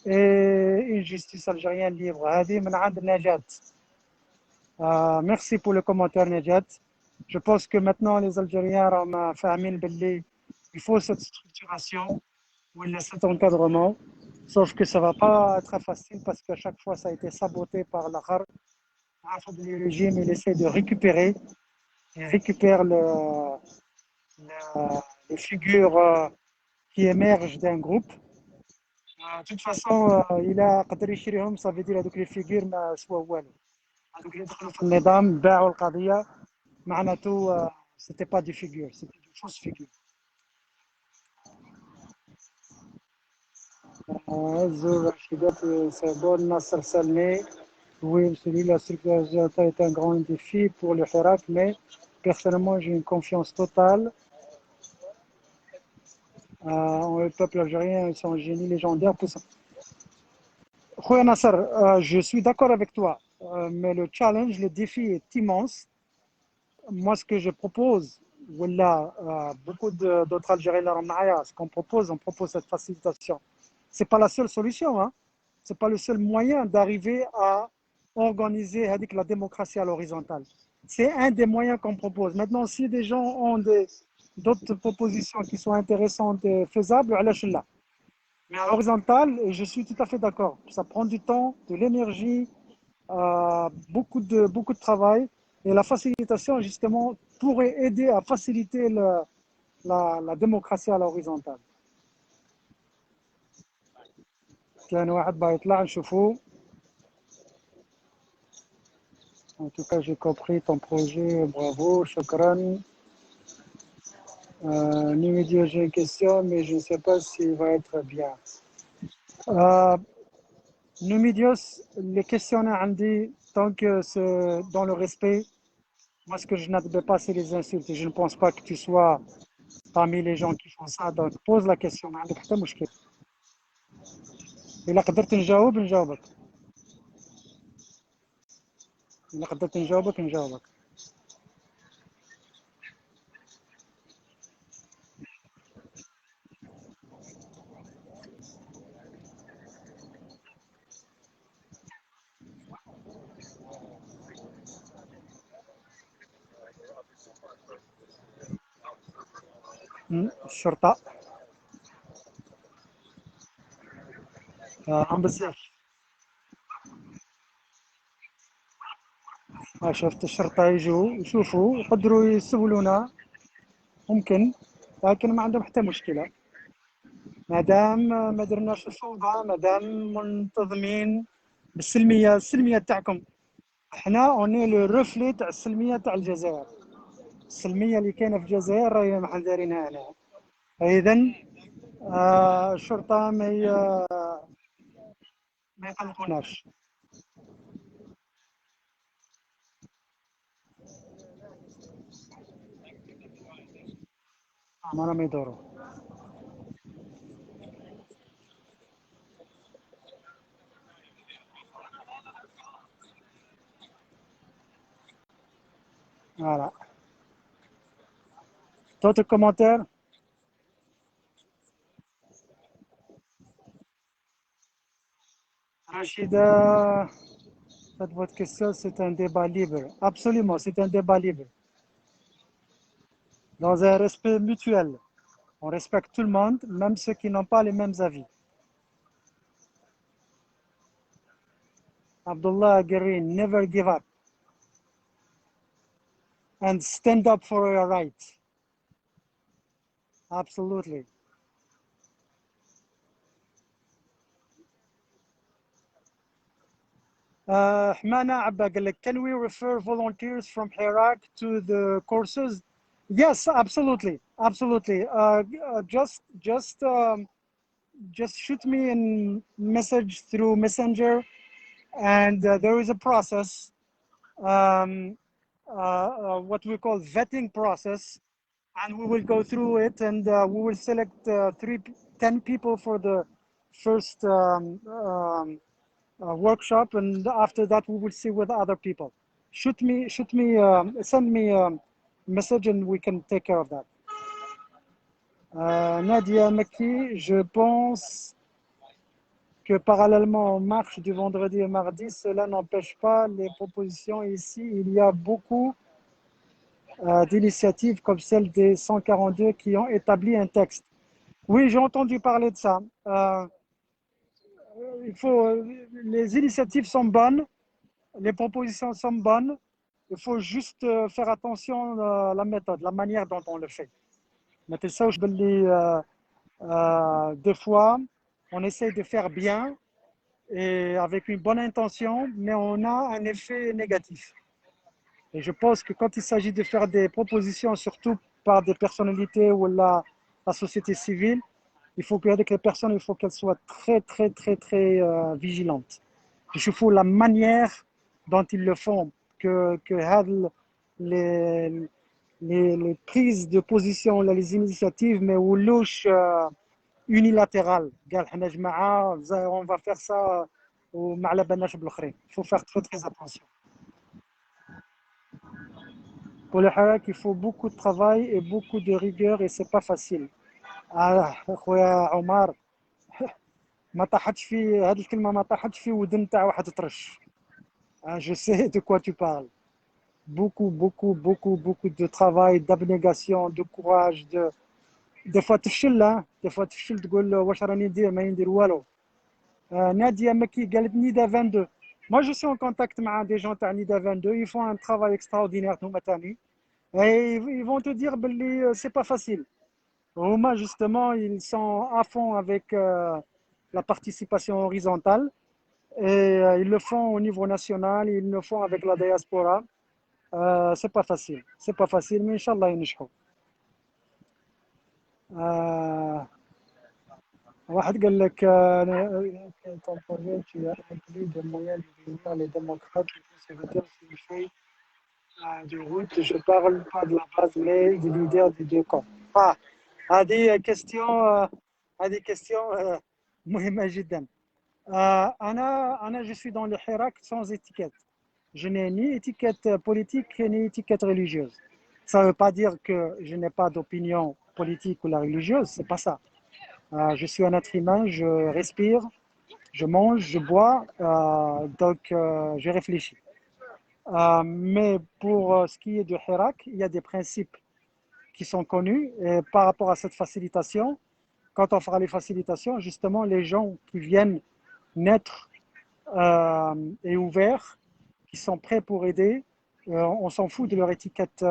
et une justice algérienne libre. هذه من عند نجاة. Merci pour le commentaire Najat. Je pense que maintenant les Algériens راهم فاهمين باللي il faut cette structuration ou cet encadrement. Sauf que ça ne va pas être facile parce qu'à chaque fois ça a été saboté par la Khar. Le régime il essaie de récupérer. Il récupère les figures qui émergent d'un groupe. De toute façon, il a قدر يشريهم, ça veut dire هذوك les figures ما سوا والو. هذوك اللي دخلوا في النظام باعوا القضية معناته c'était pas des figures, c'était des fausses figures. C'est bon, Nasser Salmé. Oui, celui-là, est un grand défi pour le Hirak, mais personnellement, j'ai une confiance totale en le peuple algérien et son génie légendaire. Khouya Nasser, je suis d'accord avec toi, mais le challenge, le défi est immense. Moi, ce que je propose, voilà, beaucoup d'autres Algériens, ce qu'on propose, on propose cette facilitation. Ce n'est pas la seule solution, hein. Ce n'est pas le seul moyen d'arriver à organiser avec la démocratie à l'horizontale. C'est un des moyens qu'on propose. Maintenant, si des gens ont d'autres propositions qui sont intéressantes et faisables, mais à l'horizontale, je suis tout à fait d'accord. Ça prend du temps, de l'énergie, beaucoup de travail. Et la facilitation, justement, pourrait aider à faciliter la démocratie à l'horizontale. كان واحد بغا يطلع نشوفو. En tout cas, j'ai compris ton projet. Bravo, shukran. Numédio, j'ai une question, mais je ne sais pas s'il va être bien. Numédios, les questions Andy, tant que c'est dans le respect, moi ce que je n'admets pas, c'est les insultes. Je ne pense pas que tu sois parmi les gens qui font ça. Donc pose la question. ما عندك حتى مشكل. إلا قدرت نجاوب نجاوبك. إلا قدرت نجاوبك نجاوبك. الشرطة عم بزاف. شفت الشرطة يجوا يشوفوا يقدروا يسولونا ممكن، لكن ما عندهم حتى مشكلة مادام ما درناش الفوضى، مادام منتظمين بالسلمية. السلمية تاعكم احنا اوني لو روفلي تاع السلمية تاع الجزائر. السلمية اللي كاينة في الجزائر راهي ما حنا دايرينها هنا. إذا الشرطة ما يقلقوناش. ما راهم يدوروا. Voilà. D'autres commentaires? Rachida, votre question, c'est un débat libre. Absolument, c'est un débat libre. Dans un respect mutuel. On respecte tout le monde, même ceux qui n'ont pas les mêmes avis. Abdullah Guerin, never give up. And stand up for your rights. Absolutely. Hmana Abba, can we refer volunteers from Iraq to the courses? Yes, absolutely, absolutely. Just shoot me a message through Messenger, and there is a process, what we call vetting process, and we will go through it, and we will select 10 people for the first workshop, and after that we will see with other people. Send me a message and we can take care of that. Nadia Maki, je pense que parallèlement aux marches du vendredi et mardi, cela n'empêche pas les propositions ici. Il y a beaucoup d'initiatives comme celle des 142 qui ont établi un texte. Oui, j'ai entendu parler de ça. Les initiatives sont bonnes, les propositions sont bonnes. Il faut juste faire attention à la méthode, la manière dont on le fait. Mais ça, des fois, on essaie de faire bien et avec une bonne intention, mais on a un effet négatif. Et je pense que quand il s'agit de faire des propositions, surtout par des personnalités ou la société civile, il faut qu'avec les personnes, il faut qu'elles soient très vigilantes. Je trouve la manière dont ils le font, que les prises de position, les initiatives, mais ou louche unilatérale. On va faire ça au il faut faire très attention. Pour le harak, il faut beaucoup de travail et beaucoup de rigueur et c'est pas facile. خويا عمر ما طاحتش في هذه الكلمه، ما طاحتش في ودن تاع واحد ترش. Je sais de quoi tu parles. Beaucoup, beaucoup, beaucoup, beaucoup de travail, d'abnégation, de courage, des fois تفشل des fois تفشل تقول واش راني ندير ما ندير والو. Nadia Maki قالت Nida 22. Moi je suis en contact avec des gens de Nida 22, ils font un travail extraordinaire et ils vont te dire que c'est pas facile. Moi justement, ils sont à fond avec la participation horizontale et ils le font au niveau national, ils le font avec la diaspora. C'est pas facile, mais Inch'Allah ينجحوا. واحد قال لك de moyens de réunir les démocrates, les conservateurs, c'est une feuille de route. Je parle pas de la base, mais des leaders des deux camps. هذه question مهمة جدا. أنا je suis dans le Hirak sans étiquette. Je n'ai ni étiquette politique ni étiquette religieuse. Ça ne veut pas dire que je n'ai pas d'opinion politique ou la religieuse, c'est pas ça. Je suis un être humain, je respire, je mange, je bois, donc je réfléchis. Mais pour ce qui est du Hirak, il y a des principes qui sont connus et par rapport à cette facilitation, quand on fera les facilitations, justement, les gens qui viennent naître et ouverts, qui sont prêts pour aider, on s'en fout de leur étiquette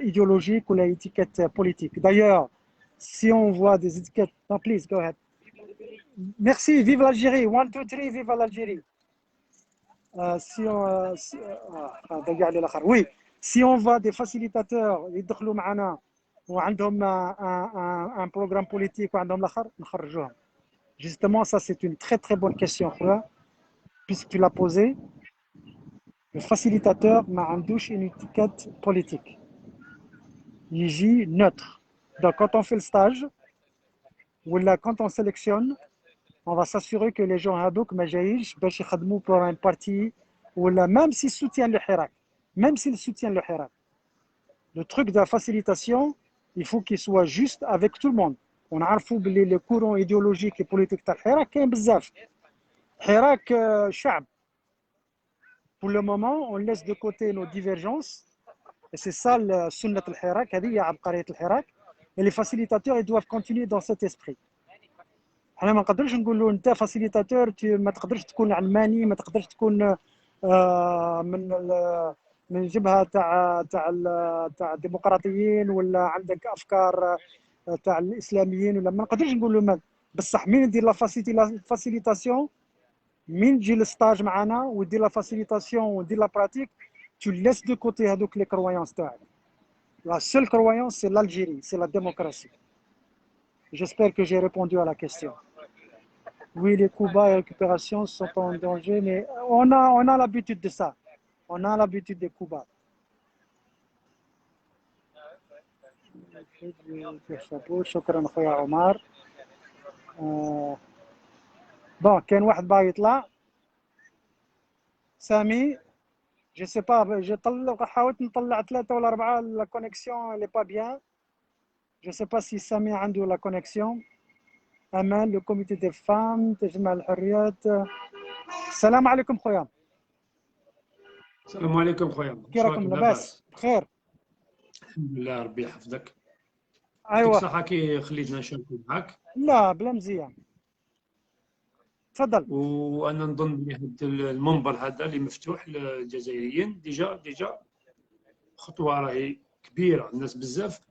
idéologique ou l'étiquette politique. D'ailleurs, si on voit des étiquettes... Non, please, go ahead. Merci, vive l'Algérie. 1, 2, 3, vive l'Algérie. Oui, si on voit des facilitateurs يدخلوا معنا وعندهم un programme politique وعندهم الآخر نخرجوهم. Justement, ça c'est une très très bonne question, puisque tu l'as posé. Le facilitateur ما عندوش une étiquette politique. Il est neutre. Donc quand on fait le stage ou là quand on sélectionne, on va s'assurer que les gens هذوك ما جايش باش يخدموا pour un parti ou là même s'ils soutiennent le Hirak. Même s'ils soutiennent le Hirak. Le truc de la facilitation, il faut qu'il soit juste avec tout le monde. On a les courants idéologiques et politiques de Hirak كاين بزاف. Hirak شعب. Pour le moment, on laisse de côté nos divergences. Et c'est ça le sunnat al-Hirak, هذه هي عبقرية الحراك. Et les facilitateurs, ils doivent continuer dans cet esprit. احنا ما نقدرش نقول له انت فاسيليتاتور ما تقدرش تكون علماني، ما تقدرش تكون من جبهه تاع الديمقراطيين ولا عندك افكار تاع الاسلاميين ولا ما نقدرش نقول له ما. بصح مين ندير لا فاسيليتاسيون، مين تجي للستاج معنا ودير لا فاسيليتاسيون ودير لا براتيك، tu laisses de côté هذوك les croyances تاعك. La seule croyance c'est l'Algérie, c'est la démocratie. J'espère que j'ai répondu à la question. Oui, les coups bas et récupération sont en danger, mais on a l'habitude de ça. On a l'habitude des coups bas. شكرا خويا عمر. Bon, كاين واحد باغي يطلع. سامي je sais pas, حاولت نطلع 3 ولا 4 la connexion elle est pas bien. Je sais pas si Sami عنده la connexion. أمان le comité des femmes تجمع الحريات. السلام عليكم خويا. السلام عليكم خويا. كي راكم؟ لاباس بخير الحمد لله ربي يحفظك. ايوا صحة كي خليتنا نشاركوا معك. لا بلا مزيان تفضل. وانا نظن بلي هذا المنبر هذا اللي مفتوح للجزائريين ديجا خطوه راهي كبيره. الناس بزاف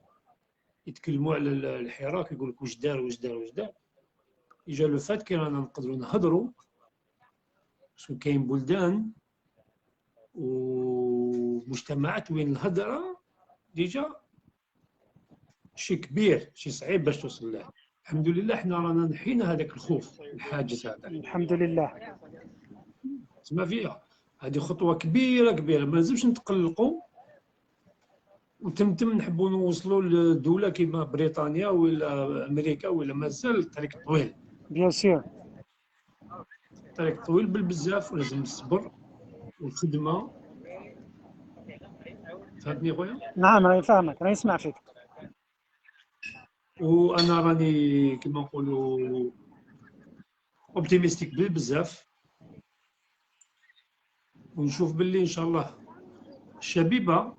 يتكلموا على الحراك، يقول لك واش دار ديجا لو فات كي رانا نقدروا نهضروا باسكو كاين بلدان ومجتمعات وين الهضره ديجا شي كبير، شي صعيب باش توصل له. الحمد لله حنا رانا نحينا هذاك الخوف الحاجز هذا، الحمد لله. تسمى فيها هذه خطوه كبيره. ما لازمش نتقلقوا وتمتم نحبوا نوصلوا لدوله كيما بريطانيا ولا امريكا ولا مازال الطريق طويل. بيان سور الطريق طويل بزاف ولازم الصبر والخدمه. فهمتني خويا؟ نعم راني فاهمك، راني نسمع فيك. وانا راني كما نقولوا اوبتيميستيك بزاف ونشوف باللي ان شاء الله الشبيبه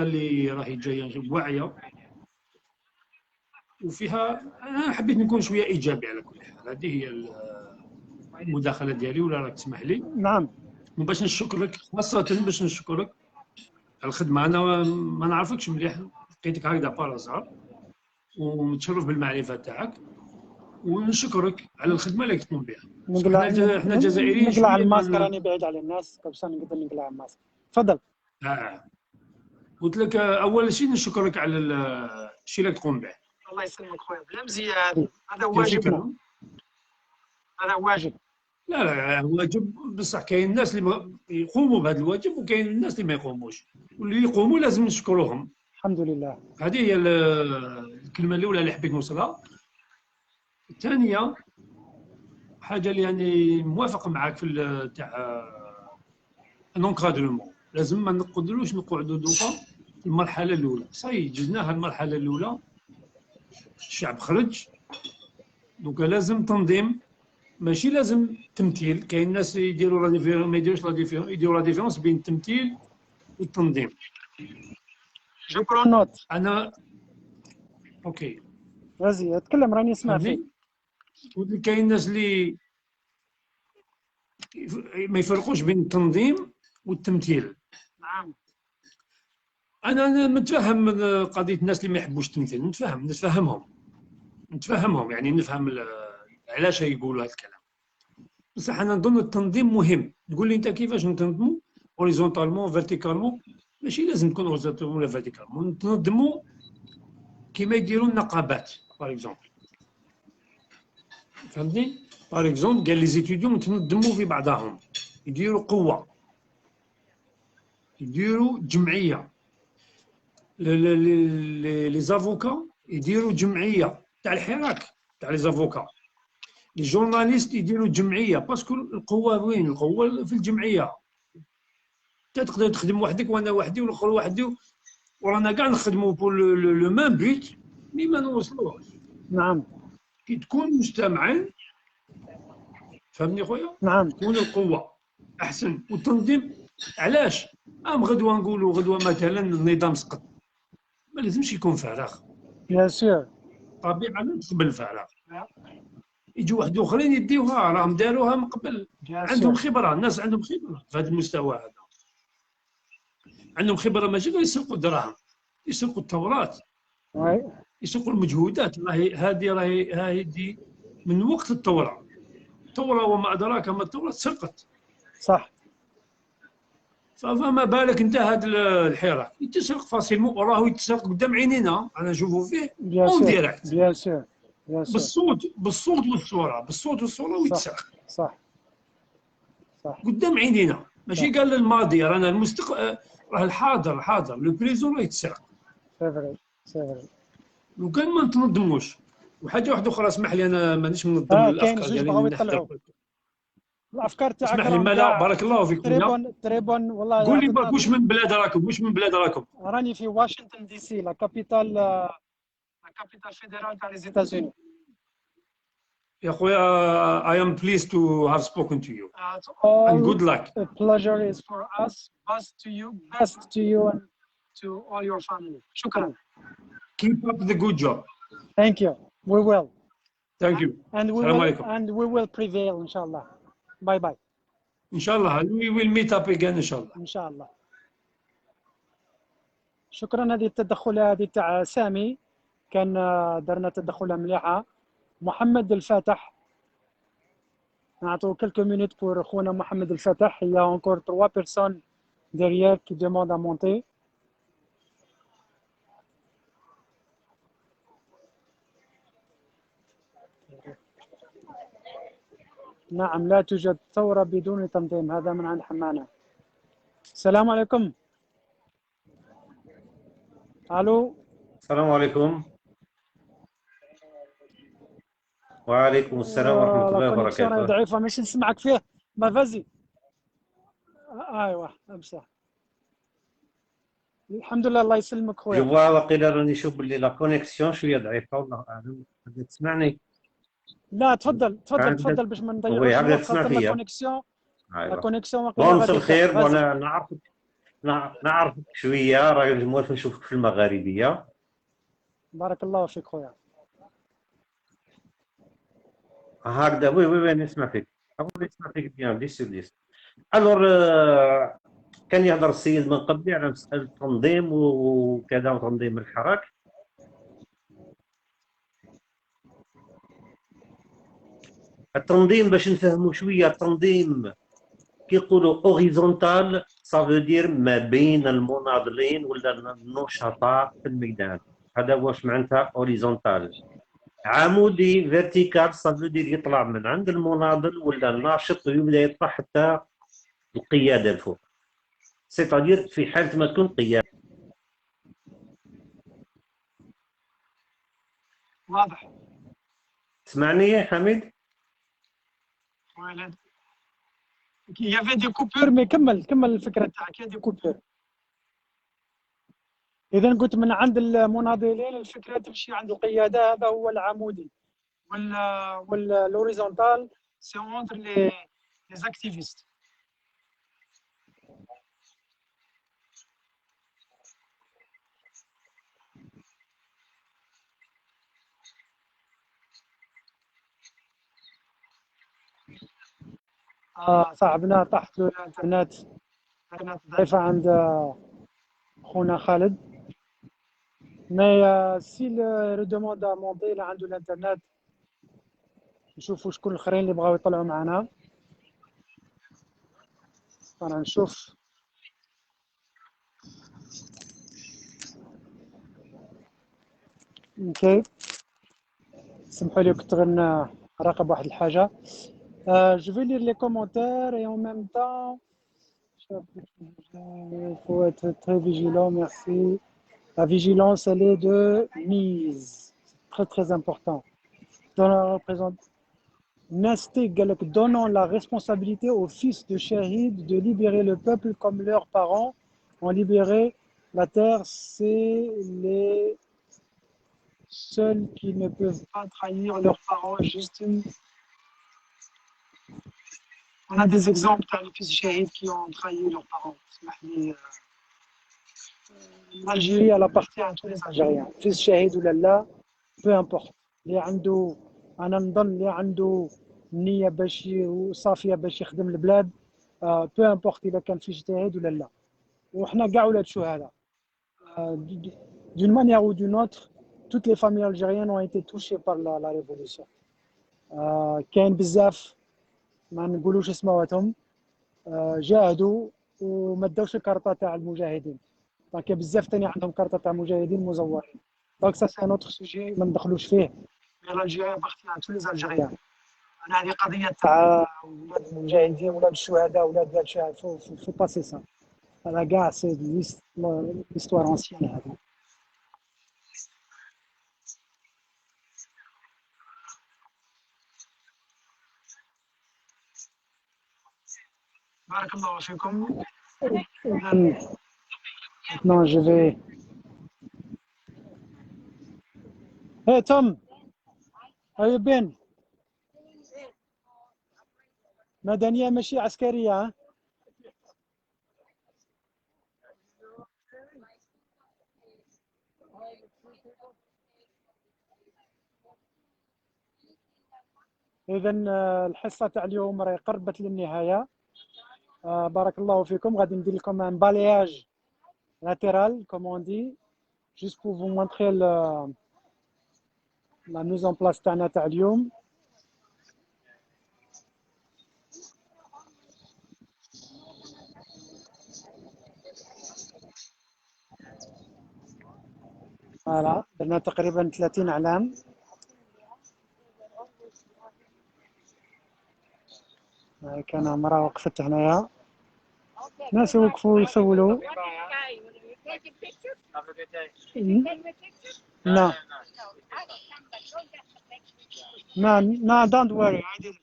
اللي راهي جايه واعيه وفيها. انا حبيت نكون شويه ايجابي على كل حال. هذه هي المداخله ديالي، ولا راك تسمح لي؟ نعم. باش نشكرك، خاصه باش نشكرك على الخدمه. انا ما نعرفكش مليح، لقيتك هكذا بارازار، ومتشرف بالمعرفه تاعك، ونشكرك على الخدمه اللي تقوم بها. احنا جزائريين نقلع الماسك، راني بعيد على الناس باش نقدر نقلع الماسك. تفضل. قلت لك اول شيء نشكرك على الشيء اللي تقوم به. الله يسلمك خويا، بلا مزيان، هذا واجبنا، هذا واجب. لا واجب بصح. كاين الناس اللي يقوموا بهذا الواجب، وكاين الناس اللي ما يقوموش، واللي يقوموا لازم نشكروهم. الحمد لله. هذه هي الكلمه الاولى اللي حبيت نوصلها. الثانيه حاجه اللي يعني موافق معك في تاع الانكادرمون. لازم ما نقدروش نقعدوا دوكا في المرحله الاولى. صاي جزناها المرحله الاولى، الشعب خرج، دوكا لازم تنظيم، ماشي لازم تمثيل. كاين الناس يديروا لا ديفيرونس، ما يديروش لا ديفيرونس، يديروا لا ديفيرونس بين التمثيل والتنظيم. جو برون نوت. انا اوكي، غازي اتكلم، راني اسمع فيك. كاين الناس اللي ما يفرقوش بين التنظيم والتمثيل. نعم. انا متفهم قضيه الناس اللي ما يحبوش التمثيل، نتفهمهم يعني، نفهم علاش يقولوا هذا الكلام. بصح انا نظن التنظيم مهم. تقول لي انت كيفاش نتنظموا هوريزونتالمون فيرتيكالمون؟ ماشي لازم تكون هوريزونتالمون ولا فيرتيكالمون، نتنظموا كيما يديروا النقابات باغ اكزومبل. فهمتني؟ باغ اكزومبل قال لي زيتيديون يتنظموا في بعضهم، يديروا قوه، يديروا جمعيه. لي زافوكا يديروا جمعيه تاع الحراك تاع لي زافوكا. لي جورناليست يديروا جمعيه، باسكو القوه وين؟ القوه في الجمعيه. انت تقدر تخدم وحدك وانا وحدي والاخر وحدي، ورانا كاع نخدموا بور لو ميم بيت، مي ما نوصلوش. نعم. كي تكون مجتمعين، فهمني خويا؟ نعم. تكون القوه احسن والتنظيم. علاش؟ غدوه نقولوا غدوه مثلا النظام سقط، ما لازمش يكون فراغ. بيان سور. الطبيعه لا تقبل الفراغ. يجوا واحد اخرين يديوها، راهم داروها من قبل، عندهم خبره. الناس عندهم خبره في هذا المستوى هذا، عندهم خبره. ماشي غير يسوقوا الدراهم، يسوقوا الثورات، يسوقوا المجهودات. هذه من وقت الثوره. الثوره وما ادراك ما الثوره سقط. صح. فما بالك انت هذا الحراك يتسرق فاسيلمون، وراه يتسرق قدام عينينا، انا نشوفوا فيه اون ديريكت. بيان سور. بالصوت والصوره ويتسرق. صح. قدام عينينا، ماشي قال الماضي، رانا المستقبل، راه الحاضر لو بريزون راه يتسرق. سي لو كان ما نتنظموش. وحاجه واحده اخرى، اسمح لي، انا مانيش منظم الافكار ديالي، بغاو يطلعوا الافكار تاعك. اسمح لي، ما لا بارك الله فيك. تريبون والله. قول لي واش من بلاد راكم؟ راني في واشنطن دي سي، لا كابيتال فيدرال تاع لي زيتازوني. يا خويا I am pleased to have spoken to you and good luck. The pleasure is for us. Best to you and to all your family. شكرا. Keep up the good job. Thank you. We will. Thank you. And we will prevail إن شاء الله. Bye bye. إن شاء الله we will meet up again إن شاء الله. إن شاء الله. شكرا. هذه التدخلة هذه تاع سامي كان درنا تدخلة مليحة. محمد الفاتح، نعطو quelques minutes pour خونا محمد الفاتح. Il y a encore 3 personnes derrière qui demandent à monter. نعم، لا توجد ثورة بدون تنظيم. هذا من عند حمانة. السلام عليكم. الو. السلام عليكم. وعليكم السلام ورحمة الله وبركاته. ضعيفة، مش نسمعك فيه. ما فازي. ايوا امسح. الحمد لله. الله يسلمك خويا. جو واقيلا راني نشوف باللي لا كونيكسيون شوية ضعيفة، والله أعلم. تسمعني؟ لا تفضل باش ما نضيعوش. هكذا تسمع فيا. الكونيكسيون لا ايوا كونيكسيون واقيلا بون مساء غادي الخير، بون غازي. نعرفك شويه، راجل موالف نشوفك في المغاربيه. بارك الله فيك خويا. هكذا وي وي وي نسمع فيك، أقول نسمع فيك بيان ليس ليس. الور كان يهضر السيد من قبلي على مسألة التنظيم وكذا وتنظيم الحراك. التنظيم باش نفهموا شويه، التنظيم كيقولوا اوريزونتال سافو دير ما بين المناضلين ولا النشطاء في الميدان، هذا واش معناتها اوريزونتال. عمودي فيرتيكال سافو دير يطلع من عند المناضل ولا الناشط ويبدا يطلع حتى القياده الفوق، سيتادير في حاله ما تكون قياده. واضح. تسمعني يا حميد؟ ولد يافي دي كوبور، مي كمل الفكره تاعك. يا دي كوبور، اذا قلت من عند المناضلين الفكره تمشي عند القياده، هذا هو العمودي. ولا لوريزونتال سي اونتر لي اكتيفيست. صاحبنا طاحت له الانترنت ضعيفه عند خونا خالد. مي سي ريدوموند ا مونتي اللي عنده الانترنت، نشوفوا شكون الاخرين اللي بغاو يطلعوا معنا. انا نشوف اوكي. سمحوا لي كنت غنراقب واحد الحاجه. Je vais lire les commentaires et en même temps, il faut être très vigilant, merci. La vigilance, elle est de mise. C'est très très important. Dans la représentation, Nasté Galek, donnant la responsabilité aux fils de Shahid de libérer le peuple comme leurs parents ont libéré la terre. C'est les seuls qui ne peuvent pas trahir leurs parents. Juste on a des exemples de fils de Shahid qui ont trahi leurs parents. L'Algérie, elle appartient à tous les Algériens. Fils Shahid ou Lalla, peu importe. اللي عنده، انا نظن اللي عنده نيه باش وصافيه باش يخدم البلاد، بو امبورت اذا كان فيه اجتهاد ولا لا. وحنا كاع ولاد شهداء. d'une manière ou d'une autre, toutes les familles algériennes ont été touchées par la révolution. كاين بزاف ما نقولوش اسماواتهم جاهدوا وما داوش الكارطه تاع المجاهدين. دونك بزاف ثاني عندهم كارطه تاع مجاهدين مزورين. دونك سا سي نوتر سوجي ما ندخلوش فيه. الجزائر بارتي عن tous les Algériens. انا هذه قضيه تاع ولاد المجاهدين، ولاد الشهداء، ولاد الشهداء، فو باسي سا. هذا كاع سي ليستوار انسيان هذه. بارك الله فيكم. Non, je vais. Hey Tom, how you been? مدنية ماشي عسكرية ها؟ إذا الحصة تاع اليوم راهي قربت للنهاية. بارك الله فيكم. غادي ندير لكم ان بالاياج لاترال comme on dit, juste pour vous montrer la mise en place تاعنا تاع اليوم. فوالا درنا تقريبا 30 علام. كان مرة وقفت هنايا، ناس يوقفوا يسولوا. No. No, no, don't worry. I didn't.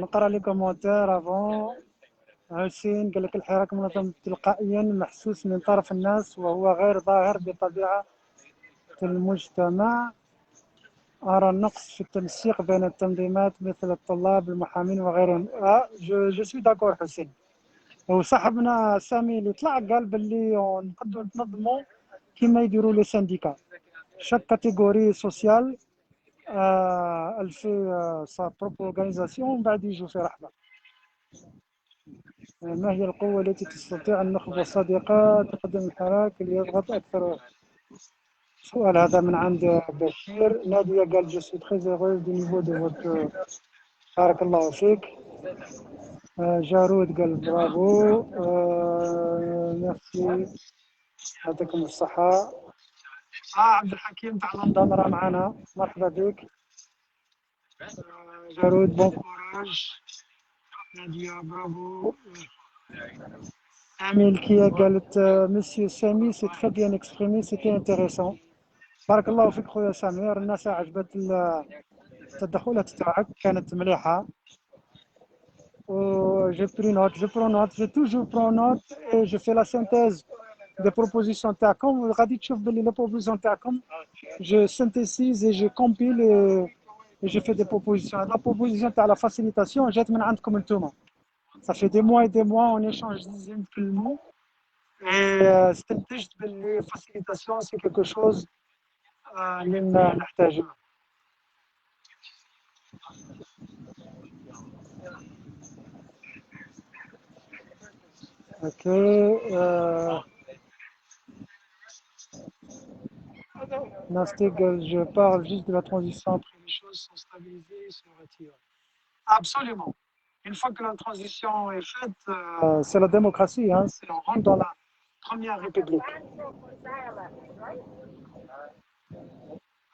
نقرا لي كومونتير افون. حسين قال لك الحراك منظم تلقائيا محسوس من طرف الناس وهو غير ظاهر بطبيعة المجتمع. أرى النقص في التنسيق بين التنظيمات مثل الطلاب المحامين وغيرهم. جو سوي داكور حسين. وصاحبنا سامي اللي طلع قال باللي نقدروا نتنظموا كيما يديروا لي سانديكا. شاك كاتيجوري سوسيال elle fait sa propre organisation ومن بعد يجوا في رحبة. ما هي القوة التي تستطيع النخبة الصادقة تقدم الحراك ليضغط أكثر؟ سؤال هذا من عند بشير. نادية قال جو سوي تري هيروز دو نيفو دو فوتر. بارك الله فيك. جارود قال برافو. ميرسي يعطيكم الصحة. عبد الحكيم تاع لندن راه معنا، مرحبا بك. جارود بون كوراج. نادية برافو. أميل كيا قالت مسيو سامي سي تري بيان اكسبريمي سيتي انتيريسون. بارك الله فيك خويا سمير، الناس عجبت التدخلات تاعك كانت مليحة. Je prends note, je toujours prends note et je fais la synthèse des propositions تاعكم. غادي تشوف باللي les propositions تاعكم je synthétise et je compile et je fais des propositions. La proposition تاع la facilitation جات من عندكم انتوما. Ça fait des mois on échange في المو et استنتجت باللي facilitation c'est quelque chose اللي نحتاجه. Ok. Nastig, je parle juste de la transition après les choses sont stabilisées et se retirent. Absolument. Une fois que la transition est faite, c'est la démocratie, hein, on rentre dans la première république.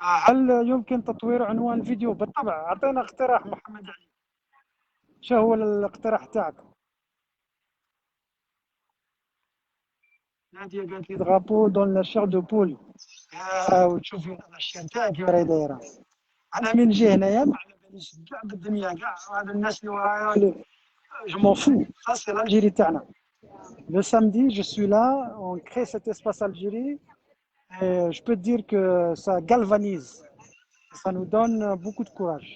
هل يمكن تطوير عنوان فيديو؟ بالطبع. أعطينا اقتراح محمد علي. شو هو الاقتراح تاعك؟ نادية قالت لي درابو دون لا شير دو بول. وتشوفي الاشياء تاعك راهي دايره. انا من نجي هنايا ما على باليش كاع بالدنيا كاع هذا الناس اللي ورايا جو مون فو. سا سي l'Algérie تاعنا. Le samedi je suis là, on crée cet espace Algérie et je peux te dire que ça galvanise. Ça nous donne beaucoup de courage.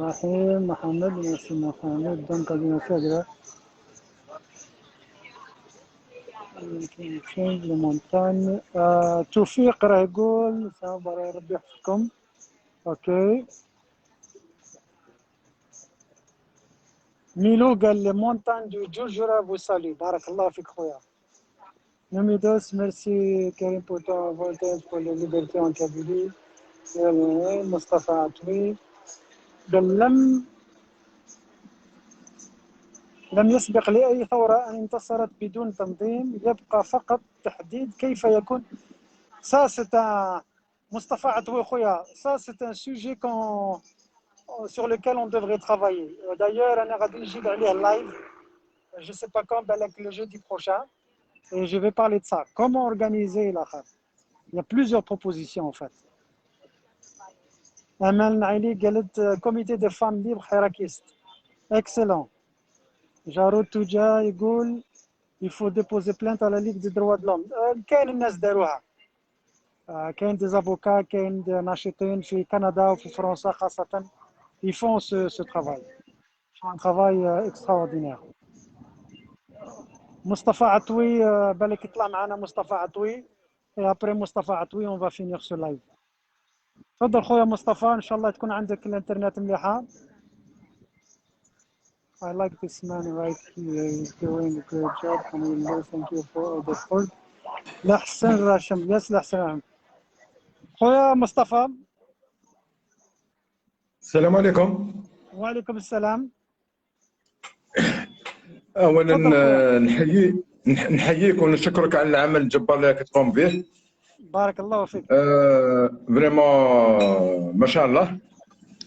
رحيم محمد نسي محمد دونك غادي نسجل change le montagne. توفيق راه يقول صبر ربي يحفظكم. اوكي. ميلو قال لي مونتان دو جوجورا بو سالي. بارك الله فيك خويا. نميدوس ميرسي كريم pour ton volontaire pour les libertés en Kabylie. مصطفى عطوي قال لم يسبق لأي ثورة أن انتصرت بدون تنظيم، يبقى فقط تحديد كيف يكون. Ça c'est un مصطفى عطوي خويا. Ça c'est un sujet sur lequel on devrait travailler. D'ailleurs أنا غادي نجيب عليه اللايف. Je sais pas quand, le jeudi prochain. Et je vais parler de ça. Comment organiser la khar. Il y a plusieurs propositions en fait. Amal Naili قالت comité de femmes libres حراكيست. Excellent. Jarod Touja يقول il faut déposer plainte à la Ligue des droits de l'homme. كاين الناس داروها. كاين des avocats, كاين des ناشطين في كندا وفي فرنسا خاصة. Ils font ce travail. Ils font un travail extraordinaire. مصطفى عطوي بالك يطلع معنا مصطفى عطوي. Et après Mustafa Atoui, on va finir ce live. تفضل خويا مصطفى، ان شاء الله تكون عندك الانترنت مليحه. I like this man right here. He's doing a great job. Alhamdulillah, thank you for all the support. لحسن راشم، يس لحسن راشم. خويا مصطفى. السلام عليكم. وعليكم السلام. اولا نحييك ونشكرك على العمل الجبار اللي كتقوم به. بارك الله فيك. فريمون ما شاء الله،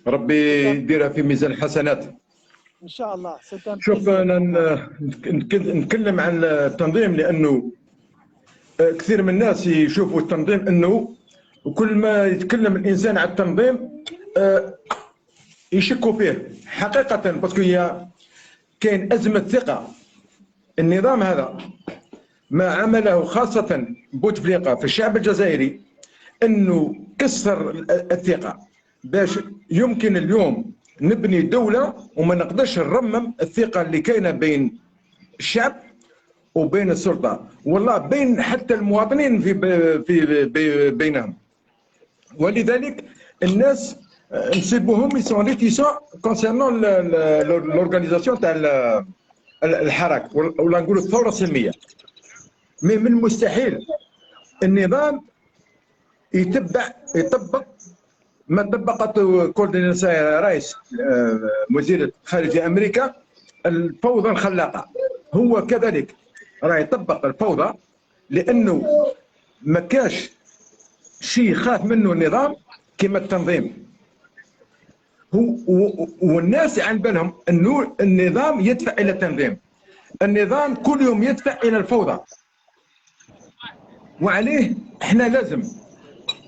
ربي يديرها في ميزان الحسنات. ان شاء الله. شوف انا نتكلم عن التنظيم، لانه كثير من الناس يشوفوا التنظيم انه، وكل ما يتكلم الانسان عن التنظيم يشكوا فيه حقيقه، باسكو هي كاين ازمه ثقه. النظام هذا ما عمله خاصه بوتفليقه في الشعب الجزائري انه كسر الثقه، باش يمكن اليوم نبني دوله وما نقدرش نرمم الثقه اللي كاينه بين الشعب وبين السلطه، والله بين حتى المواطنين في بينهم. ولذلك الناس نسيبوهم يسون ريتيسون كونسيرنون لورغانيزاسيون تاع الحراك ولا نقولوا الثوره السلميه. من المستحيل النظام يطبق ما طبقته كوردينيسا رايس وزير خارجيه امريكا، الفوضى الخلاقه. هو كذلك راه يطبق الفوضى، لانه ما كاش شيء يخاف منه النظام كما التنظيم. هو والناس عن بالهم انه النظام يدفع الى التنظيم، النظام كل يوم يدفع الى الفوضى. وعليه احنا لازم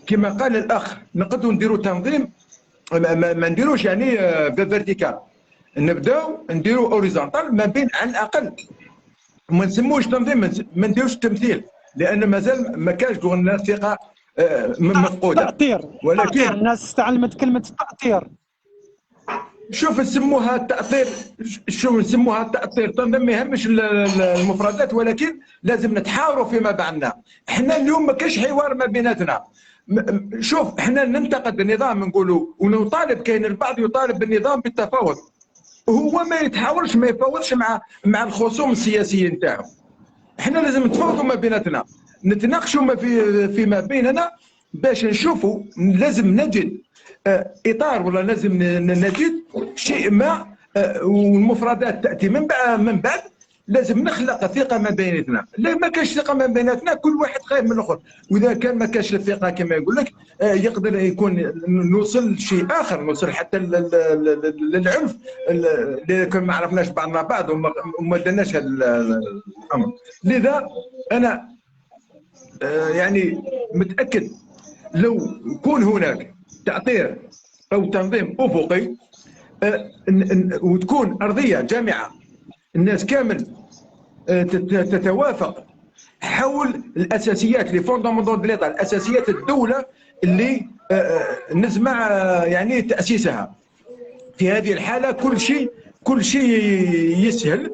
كما قال الاخ نقدروا نديروا تنظيم، ما نديروش يعني فيرتيكال، نبداو نديروا اوريزونتال ما بين على الاقل. وما نسموش تنظيم، ما نديروش تمثيل، لان مازال ما كاش الناس ثقه مفقوده. تأطير، ولكن الناس استعملت كلمه تأطير. شوف نسموها التأثير، شو نسموها التأثير، تنظيم ما يهمش المفردات، ولكن لازم نتحاوروا فيما بيننا. احنا اليوم ما كاش حوار ما بيناتنا. شوف احنا ننتقد النظام نقولوا ونطالب، كاين البعض يطالب بالنظام بالتفاوض، وهو ما يتحاورش ما يفاوضش مع الخصوم السياسيين تاعو. احنا لازم نتفاوضوا ما بيناتنا، نتناقشوا فيما بيننا باش نشوفوا، لازم نجد اطار ولا لازم نجد شيء ما، والمفردات تاتي من بعد لازم نخلق ثقه ما بيناتنا. لا ما كاش ثقه ما بيناتنا، كل واحد خايف من الاخر، واذا كان ما كاش الثقه كما يقول لك يقدر يكون نوصل لشيء اخر، نوصل حتى للعنف اللي كان ما عرفناش بعضنا بعض وما درناش هذا الامر. لذا انا يعني متاكد لو يكون هناك تأطير أو تنظيم أفقي وتكون أرضية جامعة الناس كامل تتوافق حول الأساسيات اللي فوندامونتال دو ليطا، الأساسيات الدولة اللي نسمع يعني تأسيسها. في هذه الحالة كل شيء يسهل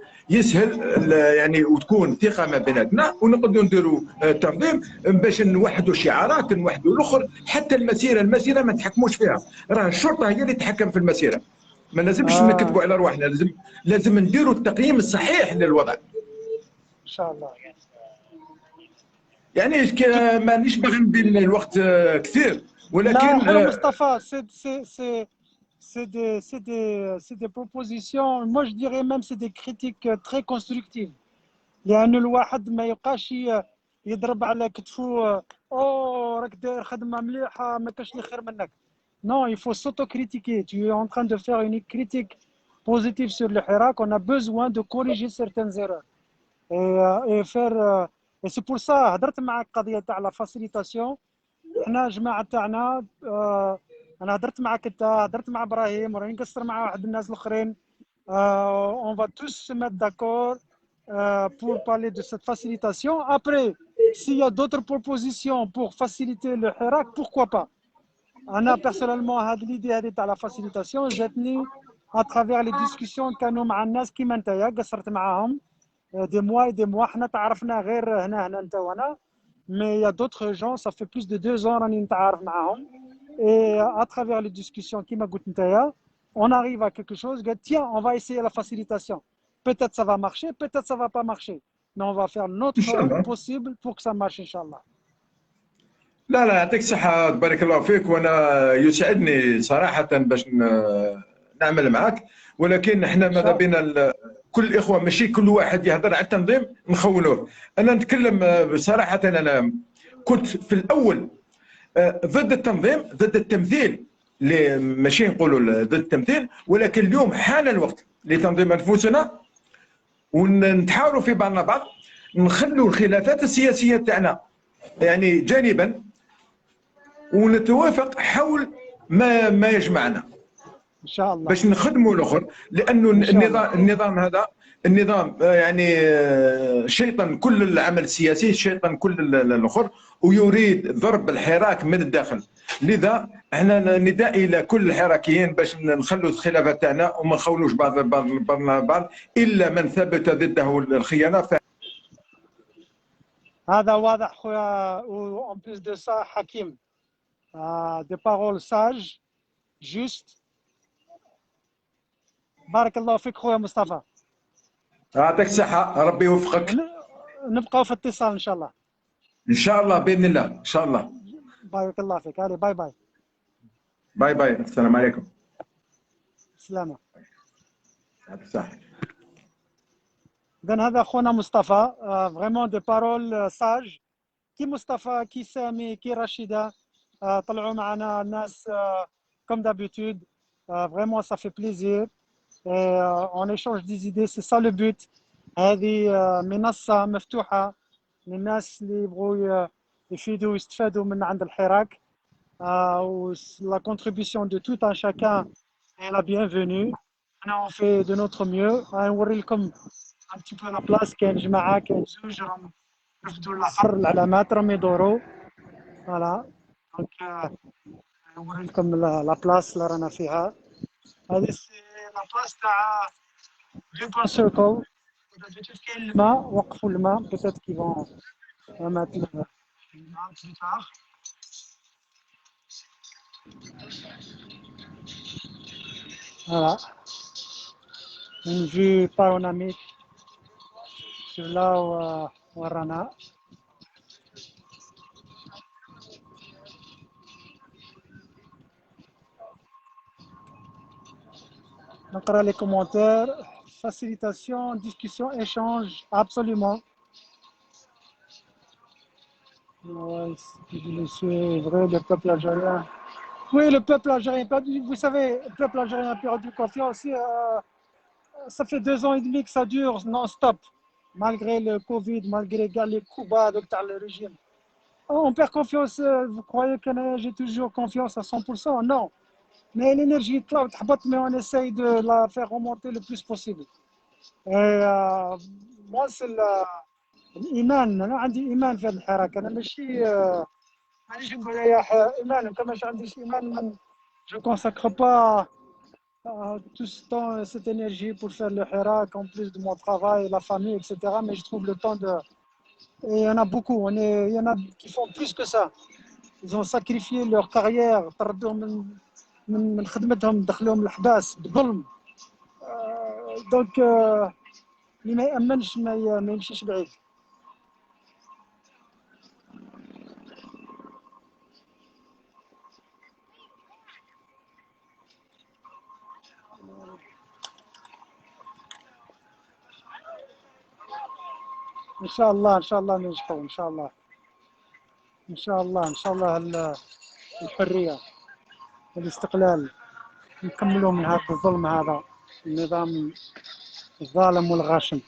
يعني، وتكون ثقه ما بيناتنا ونقدروا نديروا تنظيم باش نوحدوا شعارات، نوحدوا الاخر. حتى المسيره ما نتحكموش فيها، راه الشرطه هي اللي تتحكم في المسيره، ما لازمش نكذبوا على رواحنا، لازم نديروا التقييم الصحيح للوضع ان شاء الله. يعني مانيش باغي ندير الوقت كثير، ولكن لا خويا مصطفى، c'est des propositions, moi je dirais même c'est des critiques très constructives. لأن الواحد ما يبقاش يضرب على كتفه راك داير خدمة مليحة ما كاش اللي خير منك. Non, il faut s'autocritiquer. Tu es en train de faire une critique positive sur le Hirak. On a besoin de corriger certaines erreurs et faire. Et c'est pour ça هضرت معك قضية تاع لا فاسيليتاسيون. احنا جماعة تاعنا انا هضرت معك انت، هضرت مع ابراهيم، وراني نقصر مع واحد الناس الاخرين. On va tous se mettre d'accord pour parler de cette facilitation. Après, s'il y a d'autres propositions pour faciliter le Hirak, pourquoi pas. أنا personnellement هاد l'idée هذه تاع لا فاسيليتاسيون جاتني à travers les discussions كانوا مع الناس كيما نتايا، قصرت معاهم des mois حنا تعرفنا غير هنا انت وانا. Mais il y a d'autres gens, ça fait plus de 2 ans راني نتعارف معاهم. Et à travers les discussions qui m'a goûté, on arrive à quelque chose. Tiens, on va essayer la facilitation. Peut-être ça va marcher, peut-être ça va pas marcher. Mais on va faire notre possible pour que ça marche, Inch'Allah. لا يعطيك الصحة، بارك الله فيك، وأنا يسعدني صراحة باش نعمل معك، ولكن احنا ماذا بينا كل الإخوة ماشي كل واحد يهضر على التنظيم نخونوه. أنا نتكلم بصراحة، أنا كنت في الأول ضد التنظيم، ضد التمثيل، اللي ماشي نقولوا ضد التمثيل، ولكن اليوم حان الوقت لتنظيم انفسنا ونتحاوروا في بعضنا بعض، نخلوا الخلافات السياسيه تاعنا يعني جانبا، ونتوافق حول ما يجمعنا ان شاء الله باش نخدموا الاخر، لانه إن شاء الله. النظام هذا النظام يعني شيطان كل العمل السياسي، شيطان كل الاخر، ويريد ضرب الحراك من الداخل. لذا احنا نداء الى كل الحراكيين باش نخلوا الخلافات تاعنا وما نخونوش بعضنا بعض، الا من ثبت ضده الخيانه. هذا واضح خويا. و en plus de ça حكيم des paroles sages justes. بارك الله فيك خويا مصطفى. يعطيك الصحه، ربي يوفقك. نبقاو في اتصال ان شاء الله. ان شاء الله باذن الله، ان شاء الله. بارك الله فيك. علي باي باي. باي باي، السلام عليكم. سلامة. يعطيك الصحه. إذن هذا خونا مصطفى، فريمون دي بارول ساج. كي مصطفى كي سامي كي رشيدة طلعوا معنا الناس كوم دابيتود. فريمون سا في بليزير. اون ايشونج دي زيدي، سي سا لو بوت. هذه منصة مفتوحة للناس اللي يبغوا يفيدوا ويستفادوا من عند الحراك. La contribution de tout un chacun est la bienvenue. On fait de notre mieux. نوري لكم un petit peu la place. كاين جماعة كاين زوج راهم رفدوا الآخر، العلامات راهم يدوروا. فوالا دونك نوري لكم لا بلاص اللي رانا فيها. هذه سي لا بلاص تاع ريبون سيركل. كاين الماء، وقفوا الماء، بوتيت كي فون mettre الماء plus tard. Voilà, une vue panoramique sur là où Rana. نقرا les commentaires. Facilitation, discussion, échange, absolument. Ouais, c'est vrai, le peuple algérien. Oui, le peuple algérien a perdu. Vous savez, le peuple algérien a perdu confiance. Ça fait 2 ans et demi que ça dure non-stop, malgré le Covid, malgré les coups bas de le régime. On perd confiance. Vous croyez que j'ai toujours confiance à 100%? Non. Mais l'énergie, mais on essaye de la faire remonter le plus possible. Et moi, c'est الإيمان. أنا عندي إيمان في هذه الحركة. أنا مانيش نقول يا إيمان، كما ما عنديش إيمان. Je ne consacre pas tout ce temps, cette énergie pour faire le hirak, en plus de mon travail, la famille, etc. Mais je trouve le temps de... Et il y en a beaucoup. Il y en a qui font plus que ça. Ils ont sacrifié leur carrière. من خدمتهم دخلوهم الحباس بظلم. دونك اللي ما يأمنش ما يمشيش بعيد. ان شاء الله ان شاء الله ننجحوا ان شاء الله ان شاء الله ان شاء الله. الحريه والاستقلال نكملوا من هذا الظلم، هذا النظام الظالم والغاشم.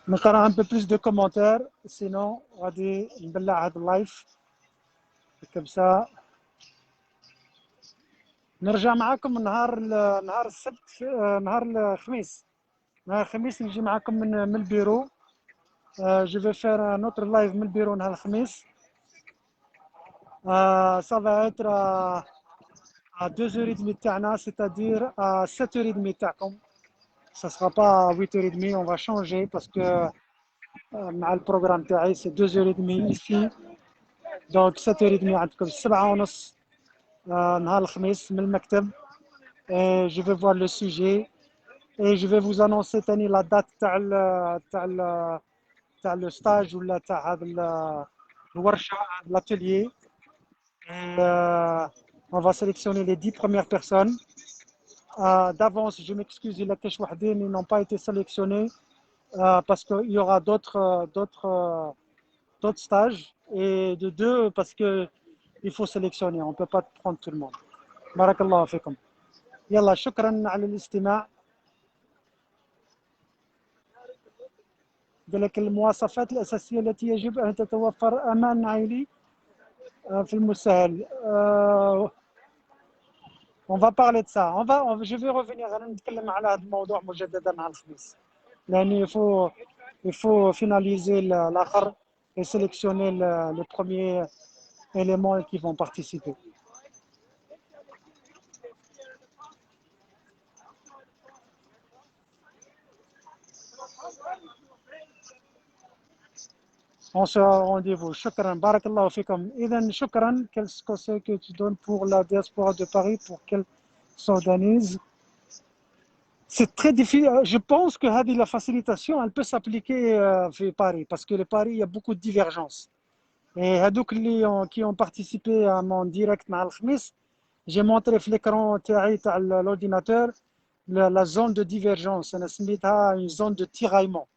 نقرا un peu plus de commentaires sinon غادي نبلع هذا اللايف كبسه. نرجع معكم نهار السبت، نهار الخميس. نهار الخميس نجي معكم من البيرو. جو في فير نوتر لايف من البيرو نهار الخميس. Ça va être à 2h30 تاعنا، c'est-à-dire à 7h30 تاعكم. Ça sera pas à 8h30. On va changer parce que مع البروغرام تاعي c'est 2h30 ici. Donc 7h30 عندكم 7:30 نهار الخميس من المكتب. Et je vais voir le sujet et je vais vous annoncer تاني la date تاع le stage ولا تاع هذا الورشة l'atelier. On va sélectionner les 10 premières personnes. D'avance, je m'excuse, il y a quelques wahdim, ils n'ont pas été sélectionnés parce qu'il y aura d'autres stages, et de 2 parce qu'il faut sélectionner, on ne peut pas prendre tout le monde. Barakallahu fikum. يلا شكرا على الاستماع. قال لك المواصفات الأساسية التي يجب أن تتوفر أمان عائلي في المسهل. On va parler de ça. Je vais revenir غادي نتكلم على هذا الموضوع مجددا مع الخميس. لأن il faut finaliser l'آخر et sélectionner les premiers éléments qui vont participer. On se rendez-vous. Shukran, barakallahu fikum. Idan, shukran, quel conseil que tu donnes pour la diaspora de Paris pour qu'elle s'organise? C'est très difficile. Je pense que la facilitation, elle peut s'appliquer à Paris, parce que Paris, il y a beaucoup de divergences. Et qui ont participé à mon direct مع الخميس, j'ai montré sur l'écran de l'ordinateur la zone de divergence. Une zone de tiraillement.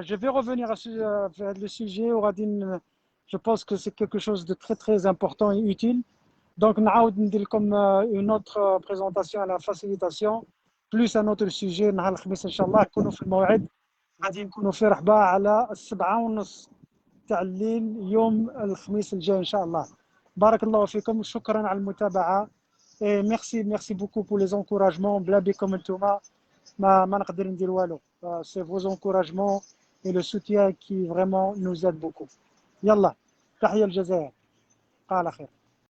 Je vais revenir vers le sujet. Je pense que c'est quelque chose de très très important et utile. Donc, nous comme une autre présentation à la facilitation, plus un autre sujet. نهار الخميس إن شاء الله نكونوا في الموعد. غادي نكونوا في رحبة على 7:30 تاع الليل يوم الخميس الجاي إن شاء الله. بارك الله فيكم. شكرا على المتابعة. Et merci beaucoup pour les encouragements. بلا بكم انتوما ما نقدر ندير والو. C'est vos encouragements et le soutien qui vraiment nous aide beaucoup. يلا تحية الجزائر. على خير.